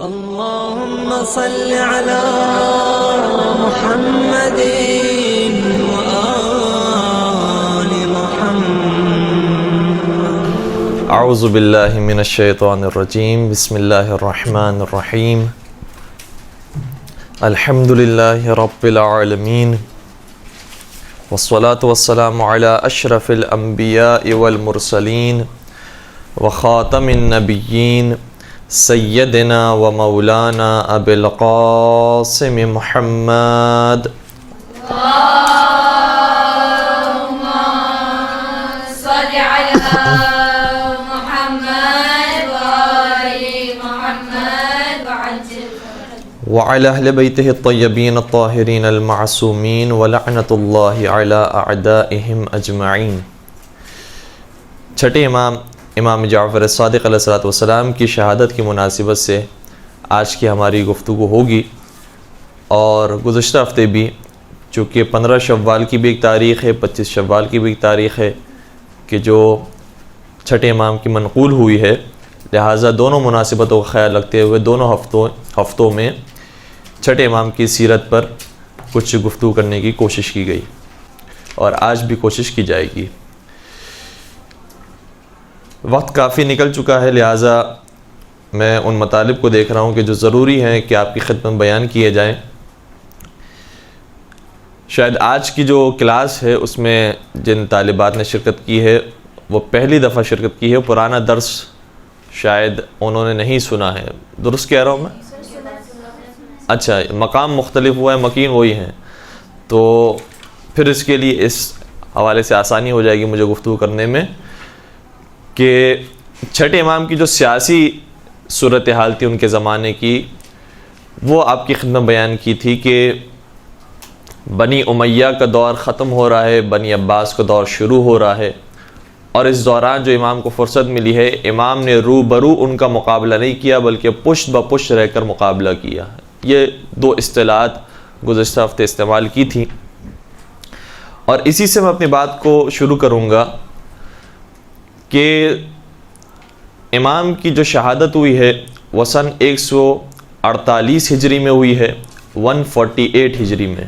اللهم صل على محمد وآل محمد. اعوذ باللہ من الشیطان الرجیم. بسم اللہ الرحمن الرحیم. الحمد للہ رب العالمین والصلاة والسلام علی اشرف الانبیاء والمرسلین وخاتم النبیین سیدنا و مولانا ابی القاسم محمد. اللهم صل على محمد وآل محمد وعلى اہل بیتہ الطیبین الطاہرین المعصومین ولعنۃ اللہ علی اعدائہم اجمعین. چھٹے امام جعفر صادق علیہ الصلوۃ والسلام کی شہادت کی مناسبت سے آج کی ہماری گفتگو ہوگی. اور گزشتہ ہفتے بھی چونکہ 15 شوال کی بھی ایک تاریخ ہے، 25 شوال کی بھی ایک تاریخ ہے کہ جو چھٹے امام کی منقول ہوئی ہے، لہٰذا دونوں مناسبتوں کا خیال رکھتے ہوئے دونوں ہفتوں میں چھٹے امام کی سیرت پر کچھ گفتگو کرنے کی کوشش کی گئی اور آج بھی کوشش کی جائے گی. وقت کافی نکل چکا ہے، لہٰذا میں ان مطالب کو دیکھ رہا ہوں کہ جو ضروری ہیں کہ آپ کی خدمت بیان کیے جائیں. شاید آج کی جو کلاس ہے اس میں جن طالبات نے شرکت کی ہے وہ پہلی دفعہ شرکت کی ہے. پرانا درس شاید انہوں نے نہیں سنا ہے. درست کہہ رہا ہوں میں؟ اچھا، مقام مختلف ہوا ہے، مکین وہی ہیں، تو پھر اس کے لیے اس حوالے سے آسانی ہو جائے گی مجھے گفتگو کرنے میں کہ چھٹے امام کی جو سیاسی صورتحال تھی ان کے زمانے کی، وہ آپ کی خدمت بیان کی تھی کہ بنی امیہ کا دور ختم ہو رہا ہے، بنی عباس کا دور شروع ہو رہا ہے، اور اس دوران جو امام کو فرصت ملی ہے، امام نے روبرو ان کا مقابلہ نہیں کیا بلکہ پشت بپشت رہ کر مقابلہ کیا. یہ دو اصطلاحات گزشتہ ہفتے استعمال کی تھیں اور اسی سے میں اپنی بات کو شروع کروں گا کہ امام کی جو شہادت ہوئی ہے وہ سن 148 ہجری میں ہوئی ہے، 148 ہجری میں،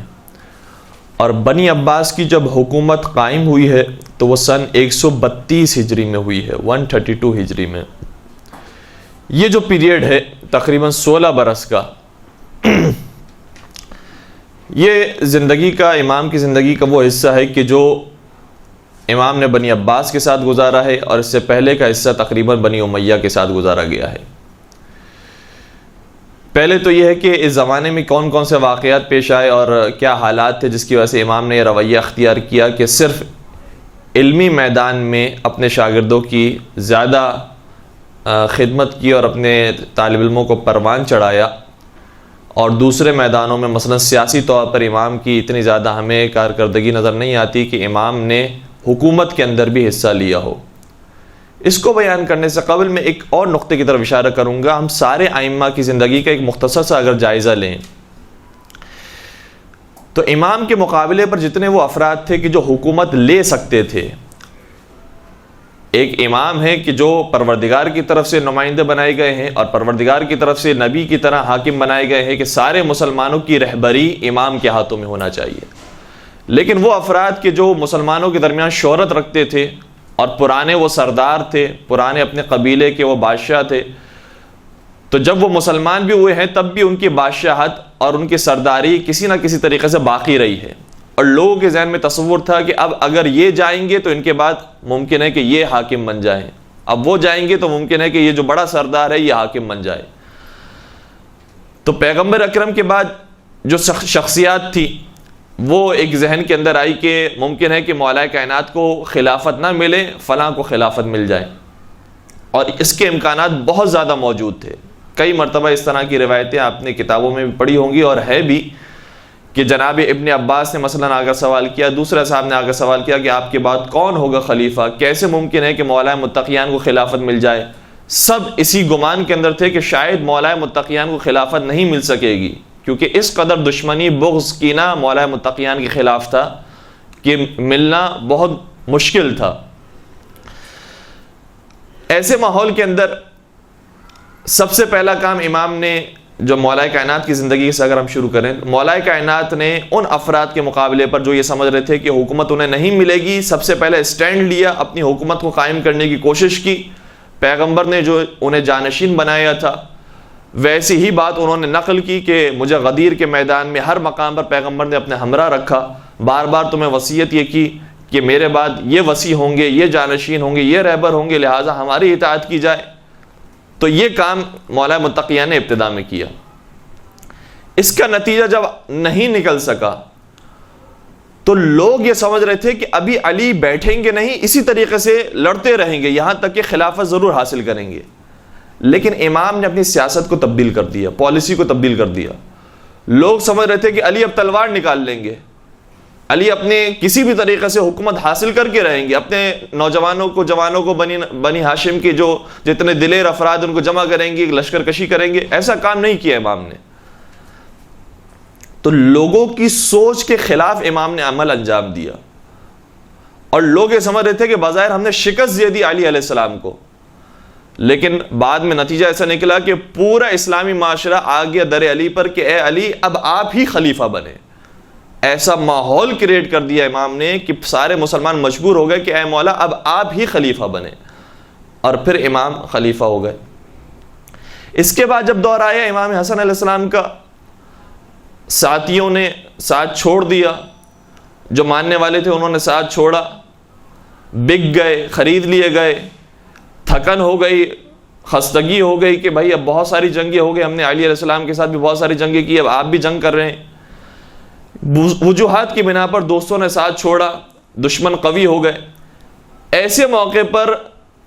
اور بنی عباس کی جب حکومت قائم ہوئی ہے تو وہ سن 132 ہجری میں ہوئی ہے، 132 ہجری میں. یہ جو پیریڈ ہے تقریباً 16 برس کا، یہ زندگی کا، امام کی زندگی کا وہ حصہ ہے کہ جو امام نے بنی عباس کے ساتھ گزارا ہے، اور اس سے پہلے کا حصہ تقریباً بنی امیہ کے ساتھ گزارا گیا ہے. پہلے تو یہ ہے کہ اس زمانے میں کون کون سے واقعات پیش آئے اور کیا حالات تھے جس کی وجہ سے امام نے یہ رویہ اختیار کیا کہ صرف علمی میدان میں اپنے شاگردوں کی زیادہ خدمت کی اور اپنے طالب علموں کو پروان چڑھایا، اور دوسرے میدانوں میں مثلا سیاسی طور پر امام کی اتنی زیادہ ہمیں کارکردگی نظر نہیں آتی کہ امام نے حکومت کے اندر بھی حصہ لیا ہو. اس کو بیان کرنے سے قبل میں ایک اور نقطے کی طرف اشارہ کروں گا. ہم سارے ائمہ کی زندگی کا ایک مختصر سا اگر جائزہ لیں تو امام کے مقابلے پر جتنے وہ افراد تھے کہ جو حکومت لے سکتے تھے، ایک امام ہے کہ جو پروردگار کی طرف سے نمائندے بنائے گئے ہیں اور پروردگار کی طرف سے نبی کی طرح حاکم بنائے گئے ہیں کہ سارے مسلمانوں کی رہبری امام کے ہاتھوں میں ہونا چاہیے. لیکن وہ افراد کے جو مسلمانوں کے درمیان شہرت رکھتے تھے اور پرانے وہ سردار تھے، پرانے اپنے قبیلے کے وہ بادشاہ تھے، تو جب وہ مسلمان بھی ہوئے ہیں تب بھی ان کی بادشاہت اور ان کی سرداری کسی نہ کسی طریقے سے باقی رہی ہے. اور لوگوں کے ذہن میں تصور تھا کہ اب اگر یہ جائیں گے تو ان کے بعد ممکن ہے کہ یہ حاکم بن جائیں، اب وہ جائیں گے تو ممکن ہے کہ یہ جو بڑا سردار ہے یہ حاکم بن جائے. تو پیغمبر اکرم کے بعد جو شخصیات تھی وہ ایک ذہن کے اندر آئی کہ ممکن ہے کہ مولا کائنات کو خلافت نہ ملے، فلاں کو خلافت مل جائے، اور اس کے امکانات بہت زیادہ موجود تھے. کئی مرتبہ اس طرح کی روایتیں آپ نے کتابوں میں بھی پڑھی ہوں گی اور ہے بھی کہ جناب ابن عباس نے مثلا آگے سوال کیا، دوسرے صاحب نے آگے سوال کیا کہ آپ کے بعد کون ہوگا خلیفہ، کیسے ممکن ہے کہ مولا متقیان کو خلافت مل جائے. سب اسی گمان کے اندر تھے کہ شاید مولا متقیان کو خلافت نہیں مل سکے گی، کیونکہ اس قدر دشمنی، بغض، کینہ مولا متقیان کے خلاف تھا کہ ملنا بہت مشکل تھا. ایسے ماحول کے اندر سب سے پہلا کام امام نے جو مولا کائنات کی زندگی سے اگر ہم شروع کریں، مولا کائنات نے ان افراد کے مقابلے پر جو یہ سمجھ رہے تھے کہ حکومت انہیں نہیں ملے گی، سب سے پہلے اسٹینڈ لیا، اپنی حکومت کو قائم کرنے کی کوشش کی۔ پیغمبر نے جو انہیں جانشین بنایا تھا ویسی ہی بات انہوں نے نقل کی کہ مجھے غدیر کے میدان میں ہر مقام پر پیغمبر نے اپنے ہمراہ رکھا، بار بار تمہیں وصیت یہ کی کہ میرے بعد یہ وصی ہوں گے، یہ جانشین ہوں گے، یہ رہبر ہوں گے، لہٰذا ہماری اطاعت کی جائے۔ تو یہ کام مولا متقیہ نے ابتدا میں کیا۔ اس کا نتیجہ جب نہیں نکل سکا تو لوگ یہ سمجھ رہے تھے کہ ابھی علی بیٹھیں گے نہیں، اسی طریقے سے لڑتے رہیں گے یہاں تک کہ خلافت ضرور حاصل کریں گے۔ لیکن امام نے اپنی سیاست کو تبدیل کر دیا، پالیسی کو تبدیل کر دیا۔ لوگ سمجھ رہے تھے کہ علی اب تلوار نکال لیں گے، علی اپنے کسی بھی طریقے سے حکومت حاصل کر کے رہیں گے، اپنے نوجوانوں کو، جوانوں کو، بنی ہاشم کے جو جتنے دلیر افراد ان کو جمع کریں گے، لشکر کشی کریں گے۔ ایسا کام نہیں کیا امام نے۔ تو لوگوں کی سوچ کے خلاف امام نے عمل انجام دیا، اور لوگ یہ سمجھ رہے تھے کہ بظاہر ہم نے شکست دے دی علی علیہ السلام کو، لیکن بعد میں نتیجہ ایسا نکلا کہ پورا اسلامی معاشرہ آ گیا در علی پر کہ اے علی اب آپ ہی خلیفہ بنے۔ ایسا ماحول کریٹ کر دیا امام نے کہ سارے مسلمان مجبور ہو گئے کہ اے مولا اب آپ ہی خلیفہ بنے، اور پھر امام خلیفہ ہو گئے۔ اس کے بعد جب دور آیا امام حسن علیہ السلام کا، ساتھیوں نے ساتھ چھوڑ دیا، جو ماننے والے تھے انہوں نے ساتھ چھوڑا، بک گئے، خرید لیے گئے، تھکن ہو گئی، خستگی ہو گئی کہ بھائی اب بہت ساری جنگیں ہو گئی، ہم نے علی علیہ السلام کے ساتھ بھی بہت ساری جنگیں کی، اب آپ بھی جنگ کر رہے ہیں۔ وجوہات کی بنا پر دوستوں نے ساتھ چھوڑا، دشمن قوی ہو گئے۔ ایسے موقع پر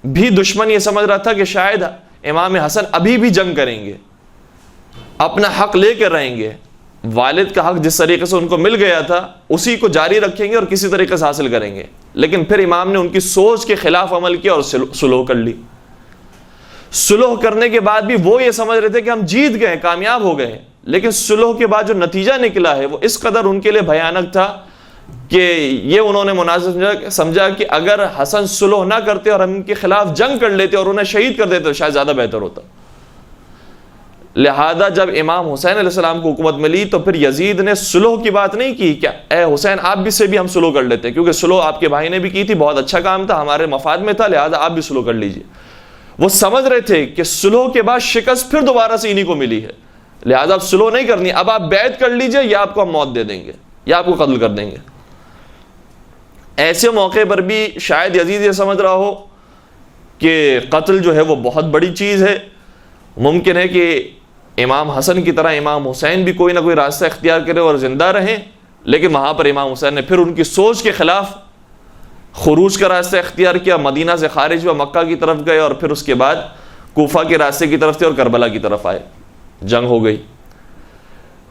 بھی دشمن یہ سمجھ رہا تھا کہ شاید امام حسن ابھی بھی جنگ کریں گے، اپنا حق لے کر رہیں گے، والد کا حق جس طریقے سے ان کو مل گیا تھا اسی کو جاری رکھیں گے اور کسی طریقے سے حاصل کریں گے۔ لیکن پھر امام نے ان کی سوچ کے خلاف عمل کیا اور صلح کر لی۔ صلح کرنے کے بعد بھی وہ یہ سمجھ رہے تھے کہ ہم جیت گئے، کامیاب ہو گئے، لیکن صلح کے بعد جو نتیجہ نکلا ہے وہ اس قدر ان کے لیے بھیانک تھا کہ یہ انہوں نے مناسب سمجھا کہ اگر حسن صلح نہ کرتے اور ہم ان کے خلاف جنگ کر لیتے اور انہیں شہید کر دیتے تو شاید زیادہ بہتر ہوتا۔ لہذا جب امام حسین علیہ السلام کو حکومت ملی تو پھر یزید نے صلح کی بات نہیں کی کہ اے حسین آپ بھی سے بھی ہم صلح کر لیتے، کیونکہ صلح آپ کے بھائی نے بھی کی تھی، بہت اچھا کام تھا، ہمارے مفاد میں تھا، لہذا آپ بھی صلح کر لیجئے۔ وہ سمجھ رہے تھے کہ صلح کے بعد شکست پھر دوبارہ سے انہی کو ملی ہے، لہذا اب صلح نہیں کرنی، اب آپ بیعت کر لیجئے یا آپ کو ہم موت دے دیں گے یا آپ کو قتل کر دیں گے۔ ایسے موقع پر بھی شاید یزید یہ سمجھ رہا ہو کہ قتل جو ہے وہ بہت بڑی چیز ہے، ممکن ہے کہ امام حسن کی طرح امام حسین بھی کوئی نہ کوئی راستہ اختیار کرے اور زندہ رہیں، لیکن وہاں پر امام حسین نے پھر ان کی سوچ کے خلاف خروج کا راستہ اختیار کیا، مدینہ سے خارج ہوا، مکہ کی طرف گئے اور پھر اس کے بعد کوفہ کے راستے کی طرف تھے اور کربلا کی طرف آئے، جنگ ہو گئی۔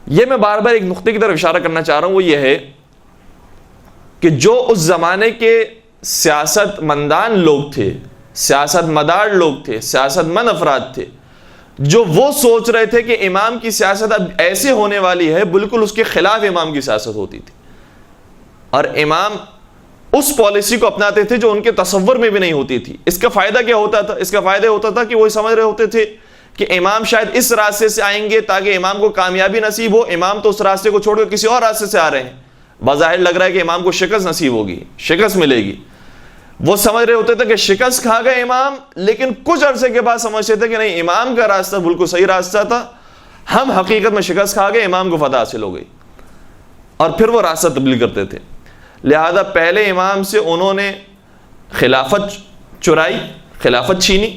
یہ میں بار بار ایک نقطے کی طرف اشارہ کرنا چاہ رہا ہوں، وہ یہ ہے کہ جو اس زمانے کے سیاست مندان لوگ تھے، سیاست مدار لوگ تھے، سیاست مند افراد تھے، جو وہ سوچ رہے تھے کہ امام کی سیاست اب ایسے ہونے والی ہے، بالکل اس کے خلاف امام کی سیاست ہوتی تھی، اور امام اس پالیسی کو اپناتے تھے جو ان کے تصور میں بھی نہیں ہوتی تھی۔ اس کا فائدہ کیا ہوتا تھا؟ اس کا فائدہ ہوتا تھا کہ وہ سمجھ رہے ہوتے تھے کہ امام شاید اس راستے سے آئیں گے تاکہ امام کو کامیابی نصیب ہو، امام تو اس راستے کو چھوڑ کر کسی اور راستے سے آ رہے ہیں، بظاہر لگ رہا ہے کہ امام کو شکست نصیب ہوگی، شکست ملے گی۔ وہ سمجھ رہے ہوتے تھے کہ شکست کھا گئے امام، لیکن کچھ عرصے کے بعد سمجھتے تھے کہ نہیں، امام کا راستہ بالکل صحیح راستہ تھا، ہم حقیقت میں شکست کھا گئے، امام کو فتح حاصل ہو گئی، اور پھر وہ راستہ تبدیل کرتے تھے۔ لہذا پہلے امام سے انہوں نے خلافت چرائی، خلافت چھینی،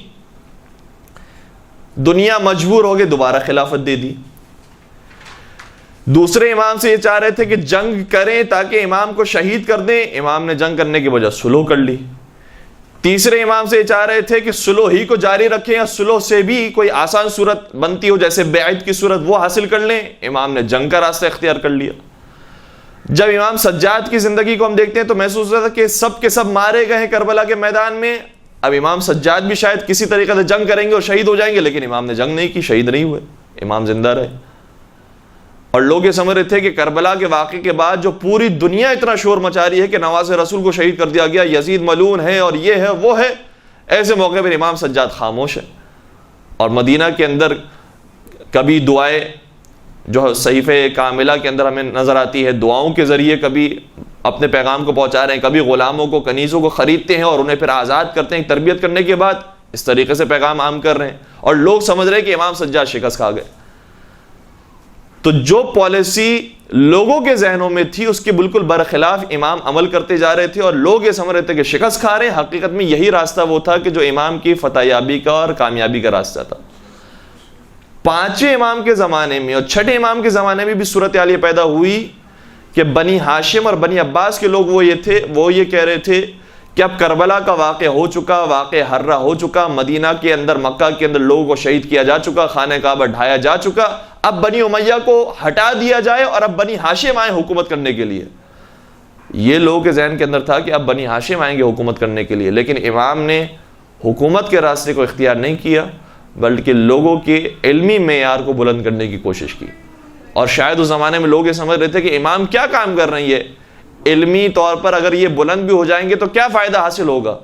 دنیا مجبور ہو گئے دوبارہ خلافت دے دی۔ دوسرے امام سے یہ چاہ رہے تھے کہ جنگ کریں تاکہ امام کو شہید کر دیں، امام نے جنگ کرنے کی وجہ صلح کر لی۔ تیسرے امام سے یہ چاہ رہے تھے کہ صلح ہی کو جاری رکھیں یا صلح سے بھی کوئی آسان صورت بنتی ہو جیسے بیعت کی صورت وہ حاصل کر لیں، امام نے جنگ کا راستہ اختیار کر لیا۔ جب امام سجاد کی زندگی کو ہم دیکھتے ہیں تو محسوس ہوتا ہے کہ سب کے سب مارے گئے ہیں کربلا کے میدان میں، اب امام سجاد بھی شاید کسی طریقے سے جنگ کریں گے اور شہید ہو جائیں گے، لیکن امام نے جنگ نہیں کی، شہید نہیں ہوئے، امام زندہ رہے۔ اور لوگ یہ سمجھ رہے تھے کہ کربلا کے واقعے کے بعد جو پوری دنیا اتنا شور مچا رہی ہے کہ نواز رسول کو شہید کر دیا گیا، یزید ملعون ہے اور یہ ہے وہ ہے، ایسے موقع پر امام سجاد خاموش ہے، اور مدینہ کے اندر کبھی دعائیں جو صحیفہ کاملہ کے اندر ہمیں نظر آتی ہے، دعاؤں کے ذریعے کبھی اپنے پیغام کو پہنچا رہے ہیں، کبھی غلاموں کو کنیزوں کو خریدتے ہیں اور انہیں پھر آزاد کرتے ہیں تربیت کرنے کے بعد، اس طریقے سے پیغام عام کر رہے ہیں، اور لوگ سمجھ رہے ہیں کہ امام سجاد شکست کھا گئے۔ تو جو پالیسی لوگوں کے ذہنوں میں تھی اس کے بالکل برخلاف امام عمل کرتے جا رہے تھے، اور لوگ یہ سمجھ رہے تھے کہ شکست کھا رہے ہیں۔ حقیقت میں یہی راستہ وہ تھا کہ جو امام کی فتح یابی کا اور کامیابی کا راستہ تھا۔ پانچویں امام کے زمانے میں اور چھٹے امام کے زمانے میں بھی صورتحال یہ پیدا ہوئی کہ بنی ہاشم اور بنی عباس کے لوگ وہ یہ کہہ رہے تھے کہ اب کربلا کا واقعہ ہو چکا، واقعہ ہررا ہو چکا، مدینہ کے اندر مکہ کے اندر لوگوں کو شہید کیا جا چکا، خانہ کعبہ ڈھایا جا چکا، اب بنی امیہ کو ہٹا دیا جائے اور اب بنی ہاشم آئیں حکومت کرنے کے لیے۔ یہ لوگوں کے ذہن کے اندر تھا کہ اب بنی ہاشم آئیں گے حکومت کرنے کے لیے، لیکن امام نے حکومت کے راستے کو اختیار نہیں کیا بلکہ لوگوں کے علمی معیار کو بلند کرنے کی کوشش کی۔ اور شاید اس زمانے میں لوگ یہ سمجھ رہے تھے کہ امام کیا کام کر رہے ہیں، یہ علمی طور پر اگر یہ بلند بھی ہو جائیں گے تو کیا فائدہ حاصل ہوگا،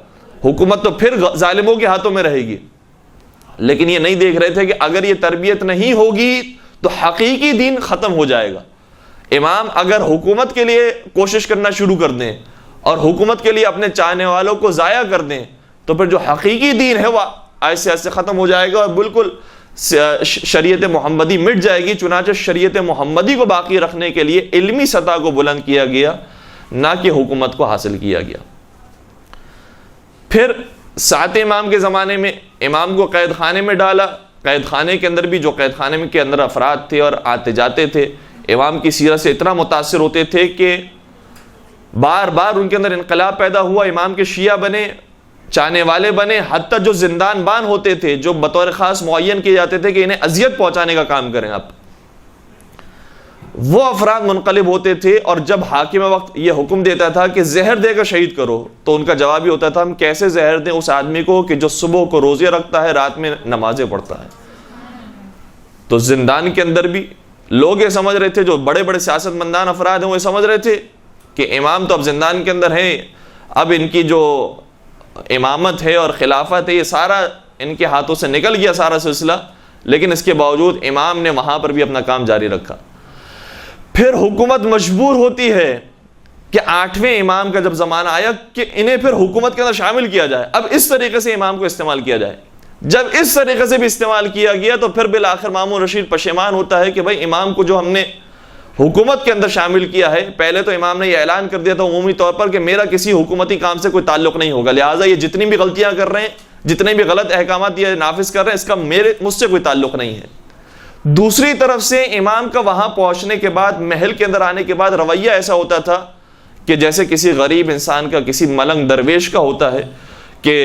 حکومت تو پھر ظالموں کے ہاتھوں میں رہے گی۔ لیکن یہ نہیں دیکھ رہے تھے کہ اگر یہ تربیت نہیں ہوگی تو حقیقی دین ختم ہو جائے گا۔ امام اگر حکومت کے لیے کوشش کرنا شروع کر دیں اور حکومت کے لیے اپنے چاہنے والوں کو ضائع کر دیں تو پھر جو حقیقی دین ہے وہ ایسے ایسے ختم ہو جائے گا اور بالکل شریعت محمدی مٹ جائے گی۔ چنانچہ شریعت محمدی کو باقی رکھنے کے لیے علمی سطح کو بلند کیا گیا، نہ کہ حکومت کو حاصل کیا گیا۔ پھر ساتویں امام کے زمانے میں امام کو قید خانے میں ڈالا۔ قید خانے کے اندر بھی جو قید خانے کے اندر افراد تھے اور آتے جاتے تھے امام کی سیرت سے اتنا متاثر ہوتے تھے کہ بار بار ان کے اندر انقلاب پیدا ہوا، امام کے شیعہ بنے، چاہنے والے بنے، حتیٰ جو زندان بان ہوتے تھے جو بطور خاص معین کیے جاتے تھے کہ انہیں اذیت پہنچانے کا کام کریں آپ، وہ افراد منقلب ہوتے تھے۔ اور جب حاکم وقت یہ حکم دیتا تھا کہ زہر دے کر شہید کرو تو ان کا جواب یہ ہوتا تھا ہم کیسے زہر دیں اس آدمی کو کہ جو صبح کو روزے رکھتا ہے رات میں نمازیں پڑھتا ہے۔ تو زندان کے اندر بھی لوگ یہ سمجھ رہے تھے، جو بڑے بڑے سیاست مندان افراد ہیں وہ یہ سمجھ رہے تھے کہ امام تو اب زندان کے اندر ہیں، اب ان کی جو امامت ہے اور خلافت ہے یہ سارا ان کے ہاتھوں سے نکل گیا سارا سلسلہ، لیکن اس کے باوجود امام نے وہاں پر بھی اپنا کام جاری رکھا۔ پھر حکومت مجبور ہوتی ہے کہ آٹھویں امام کا جب زمانہ آیا کہ انہیں پھر حکومت کے اندر شامل کیا جائے، اب اس طریقے سے امام کو استعمال کیا جائے۔ جب اس طریقے سے بھی استعمال کیا گیا تو پھر بالآخر مامون رشید پشیمان ہوتا ہے کہ بھائی امام کو جو ہم نے حکومت کے اندر شامل کیا ہے، پہلے تو امام نے یہ اعلان کر دیا تھا عمومی طور پر کہ میرا کسی حکومتی کام سے کوئی تعلق نہیں ہوگا، لہٰذا یہ جتنی بھی غلطیاں کر رہے ہیں، جتنے بھی غلط احکامات یہ نافذ کر رہے ہیں، اس کا مجھ سے کوئی تعلق نہیں ہے۔ دوسری طرف سے امام کا وہاں پہنچنے کے بعد، محل کے اندر آنے کے بعد رویہ ایسا ہوتا تھا کہ جیسے کسی غریب انسان کا، کسی ملنگ درویش کا ہوتا ہے کہ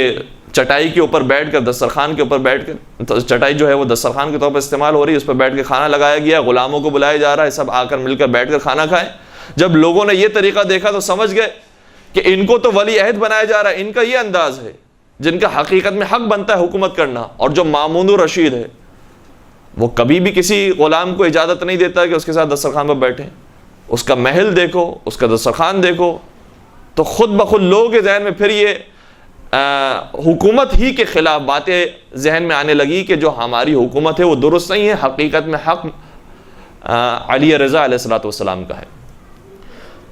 چٹائی کے اوپر بیٹھ کر، دسترخوان کے اوپر بیٹھ کر، چٹائی جو ہے وہ دسترخوان کے طور پر استعمال ہو رہی ہے، اس پر بیٹھ کے کھانا لگایا گیا، غلاموں کو بلایا جا رہا ہے، سب آ کر مل کر بیٹھ کر کھانا کھائیں۔ جب لوگوں نے یہ طریقہ دیکھا تو سمجھ گئے کہ ان کو تو ولی عہد بنایا جا رہا ہے، ان کا یہ انداز ہے جن کا حقیقت میں حق بنتا ہے حکومت کرنا۔ اور جو مامون الرشید ہے وہ کبھی بھی کسی غلام کو اجازت نہیں دیتا کہ اس کے ساتھ دسترخوان پر بیٹھیں، اس کا محل دیکھو، اس کا دسترخوان دیکھو، تو خود بخود لوگوں کے ذہن میں پھر یہ حکومت ہی کے خلاف باتیں ذہن میں آنے لگی کہ جو ہماری حکومت ہے وہ درست نہیں ہے، حقیقت میں حق علی رضا علیہ الصلوۃ والسلام کا ہے۔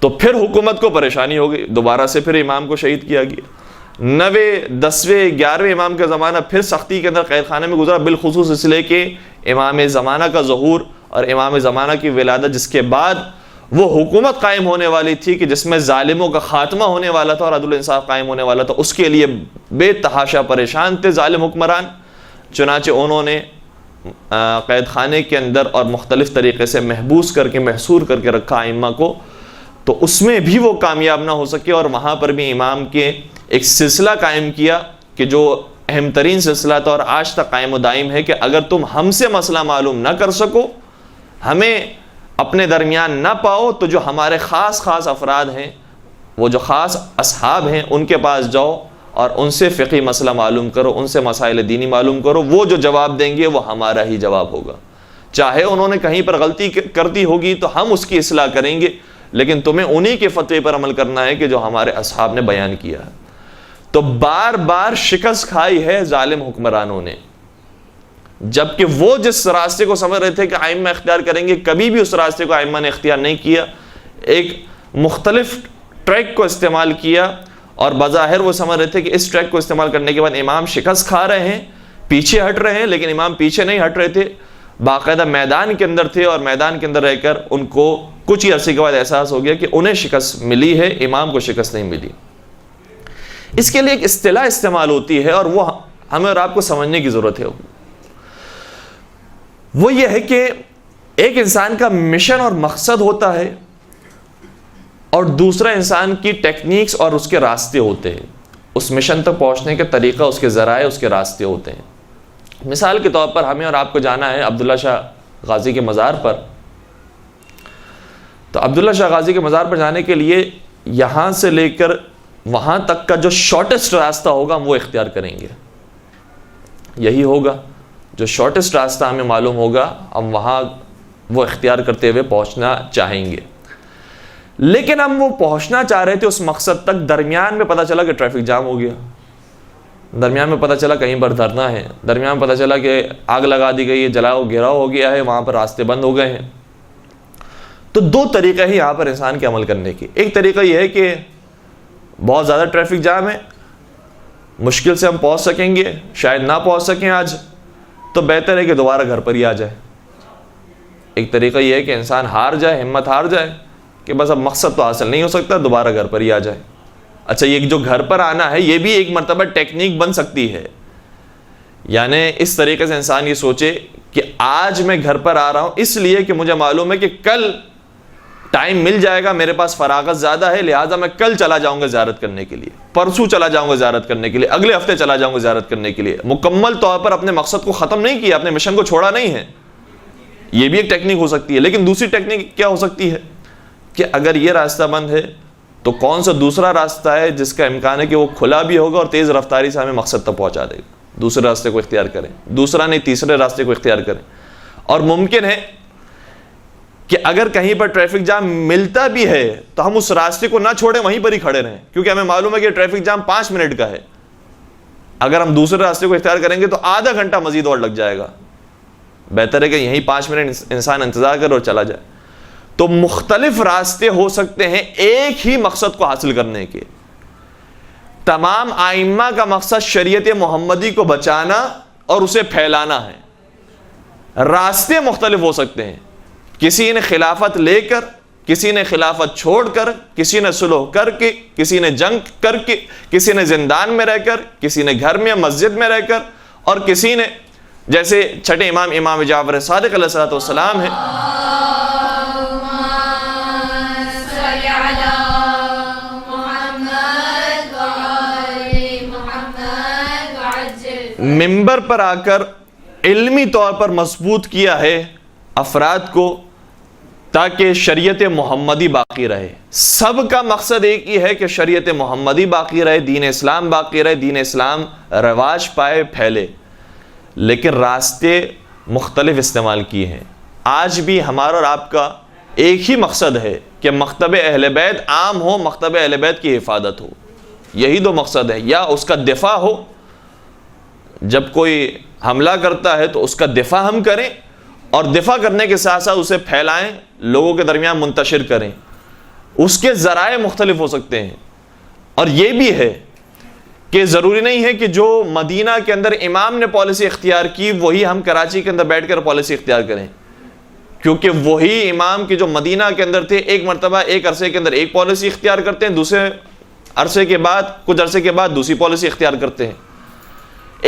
تو پھر حکومت کو پریشانی ہو گئی، دوبارہ سے پھر امام کو شہید کیا گیا۔ 9ویں 10ویں 11ویں امام کا زمانہ پھر سختی کے اندر قید خانے میں گزرا، بالخصوص اس لیے کہ امام زمانہ کا ظہور اور امام زمانہ کی ولادت، جس کے بعد وہ حکومت قائم ہونے والی تھی کہ جس میں ظالموں کا خاتمہ ہونے والا تھا اور عدل و انصاف قائم ہونے والا تھا، اس کے لیے بے تحاشا پریشان تھے ظالم حکمران۔ چنانچہ انہوں نے قید خانے کے اندر اور مختلف طریقے سے محبوس کر کے، محصور کر کے رکھا ائمہ کو، تو اس میں بھی وہ کامیاب نہ ہو سکے، اور وہاں پر بھی امام کے ایک سلسلہ قائم کیا کہ جو اہم ترین سلسلہ تھا اور آج تک قائم و دائم ہے کہ اگر تم ہم سے مسئلہ معلوم نہ کر سکو، ہمیں اپنے درمیان نہ پاؤ، تو جو ہمارے خاص افراد ہیں، وہ جو خاص اصحاب ہیں، ان کے پاس جاؤ اور ان سے فقہی مسئلہ معلوم کرو، ان سے مسائل دینی معلوم کرو، وہ جو جواب دیں گے وہ ہمارا ہی جواب ہوگا، چاہے انہوں نے کہیں پر غلطی کرتی ہوگی تو ہم اس کی اصلاح کریں گے، لیکن تمہیں انہی کے فتوے پر عمل کرنا ہے کہ جو ہمارے اصحاب نے بیان کیا ہے۔ تو بار بار شکست کھائی ہے ظالم حکمرانوں نے، جبکہ وہ جس راستے کو سمجھ رہے تھے کہ ائمہ اختیار کریں گے، کبھی بھی اس راستے کو ائمہ نے اختیار نہیں کیا، ایک مختلف ٹریک کو استعمال کیا، اور بظاہر وہ سمجھ رہے تھے کہ اس ٹریک کو استعمال کرنے کے بعد امام شکست کھا رہے ہیں، پیچھے ہٹ رہے ہیں، لیکن امام پیچھے نہیں ہٹ رہے تھے، باقاعدہ میدان کے اندر تھے، اور میدان کے اندر رہ کر ان کو کچھ ہی عرصے کے بعد احساس ہو گیا کہ انہیں شکست ملی ہے، امام کو شکست نہیں ملی۔ اس کے لیے ایک اصطلاح استعمال ہوتی ہے، اور وہ ہمیں اور آپ کو سمجھنے کی ضرورت ہے۔ وہ یہ ہے کہ ایک انسان کا مشن اور مقصد ہوتا ہے، اور دوسرا انسان کی ٹیکنیکس اور اس کے راستے ہوتے ہیں۔ اس مشن تک پہنچنے کا طریقہ، اس کے ذرائع، اس کے راستے ہوتے ہیں۔ مثال کے طور پر ہمیں اور آپ کو جانا ہے عبداللہ شاہ غازی کے مزار پر، تو عبداللہ شاہ غازی کے مزار پر جانے کے لیے یہاں سے لے کر وہاں تک کا جو شارٹیسٹ راستہ ہوگا ہم وہ اختیار کریں گے، یہی ہوگا جو شارٹیسٹ راستہ ہمیں معلوم ہوگا، ہم وہاں وہ اختیار کرتے ہوئے پہنچنا چاہیں گے۔ لیکن ہم وہ پہنچنا چاہ رہے تھے اس مقصد تک، درمیان میں پتہ چلا کہ ٹریفک جام ہو گیا، درمیان میں پتہ چلا کہیں پر دھرنا ہے، درمیان میں پتہ چلا کہ آگ لگا دی گئی ہے، جلاؤ گھیراؤ ہو گیا ہے، وہاں پر راستے بند ہو گئے ہیں۔ تو دو طریقے ہیں یہاں پر انسان کے عمل کرنے کے۔ ایک طریقہ یہ ہے کہ بہت زیادہ ٹریفک جام ہے، مشکل سے ہم پہنچ سکیں گے، شاید نہ پہنچ سکیں آج، تو بہتر ہے کہ دوبارہ گھر پر ہی آ جائے۔ ایک طریقہ یہ ہے کہ انسان ہار جائے، ہمت ہار جائے کہ بس اب مقصد تو حاصل نہیں ہو سکتا، دوبارہ گھر پر ہی آ جائے۔ اچھا، یہ جو گھر پر آنا ہے یہ بھی ایک مرتبہ ٹیکنیک بن سکتی ہے، یعنی اس طریقے سے انسان یہ سوچے کہ آج میں گھر پر آ رہا ہوں اس لیے کہ مجھے معلوم ہے کہ کل ٹائم مل جائے گا، میرے پاس فراغت زیادہ ہے، لہٰذا میں کل چلا جاؤں گا زیارت کرنے کے لیے، پرسوں چلا جاؤں گا زیارت کرنے کے لیے، اگلے ہفتے چلا جاؤں گا زیارت کرنے کے لیے۔ مکمل طور پر اپنے مقصد کو ختم نہیں کیا، اپنے مشن کو چھوڑا نہیں ہے، یہ بھی ایک ٹیکنیک ہو سکتی ہے۔ لیکن دوسری ٹیکنیک کیا ہو سکتی ہے کہ اگر یہ راستہ بند ہے تو کون سا دوسرا راستہ ہے جس کا امکان ہے کہ وہ کھلا بھی ہوگا اور تیز رفتاری سے ہمیں مقصد تک پہنچا دے گا، دوسرے راستے کو اختیار کریں، دوسرا نہیں تیسرے راستے کو اختیار کریں۔ اور ممکن ہے کہ اگر کہیں پر ٹریفک جام ملتا بھی ہے تو ہم اس راستے کو نہ چھوڑیں، وہیں پر ہی کھڑے رہیں، کیونکہ ہمیں معلوم ہے کہ ٹریفک جام 5 منٹ کا ہے، اگر ہم دوسرے راستے کو اختیار کریں گے تو آدھا گھنٹہ مزید اور لگ جائے گا، بہتر ہے کہ یہیں 5 منٹ انسان انتظار کرے اور چلا جائے۔ تو مختلف راستے ہو سکتے ہیں ایک ہی مقصد کو حاصل کرنے کے۔ تمام ائمہ کا مقصد شریعت محمدی کو بچانا اور اسے پھیلانا ہے۔ راستے مختلف ہو سکتے ہیں، کسی نے خلافت لے کر، کسی نے خلافت چھوڑ کر، کسی نے صلح کر کے، کسی نے جنگ کر کے، کسی نے زندان میں رہ کر، کسی نے گھر میں مسجد میں رہ کر، اور کسی نے جیسے چھٹے امام امام جعفر صادق علیہ السلام ہے، منبر پر آ کر علمی طور پر مضبوط کیا ہے افراد کو تاکہ شریعت محمدی باقی رہے۔ سب کا مقصد ایک ہی ہے کہ شریعت محمدی باقی رہے، دین اسلام باقی رہے، دین اسلام رواج پائے، پھیلے، لیکن راستے مختلف استعمال کیے ہیں۔ آج بھی ہمارا اور آپ کا ایک ہی مقصد ہے کہ مکتب اہل بیت عام ہو، مکتب اہل بیت کی حفاظت ہو، یہی دو مقصد ہے، یا اس کا دفاع ہو، جب کوئی حملہ کرتا ہے تو اس کا دفاع ہم کریں، اور دفاع کرنے کے ساتھ ساتھ اسے پھیلائیں، لوگوں کے درمیان منتشر کریں۔ اس کے ذرائع مختلف ہو سکتے ہیں، اور یہ بھی ہے کہ ضروری نہیں ہے کہ جو مدینہ کے اندر امام نے پالیسی اختیار کی وہی ہم کراچی کے اندر بیٹھ کر پالیسی اختیار کریں، کیونکہ وہی امام کے جو مدینہ کے اندر تھے ایک مرتبہ ایک عرصے کے اندر ایک پالیسی اختیار کرتے ہیں، دوسرے عرصے کے بعد کچھ عرصے کے بعد دوسری پالیسی اختیار کرتے ہیں۔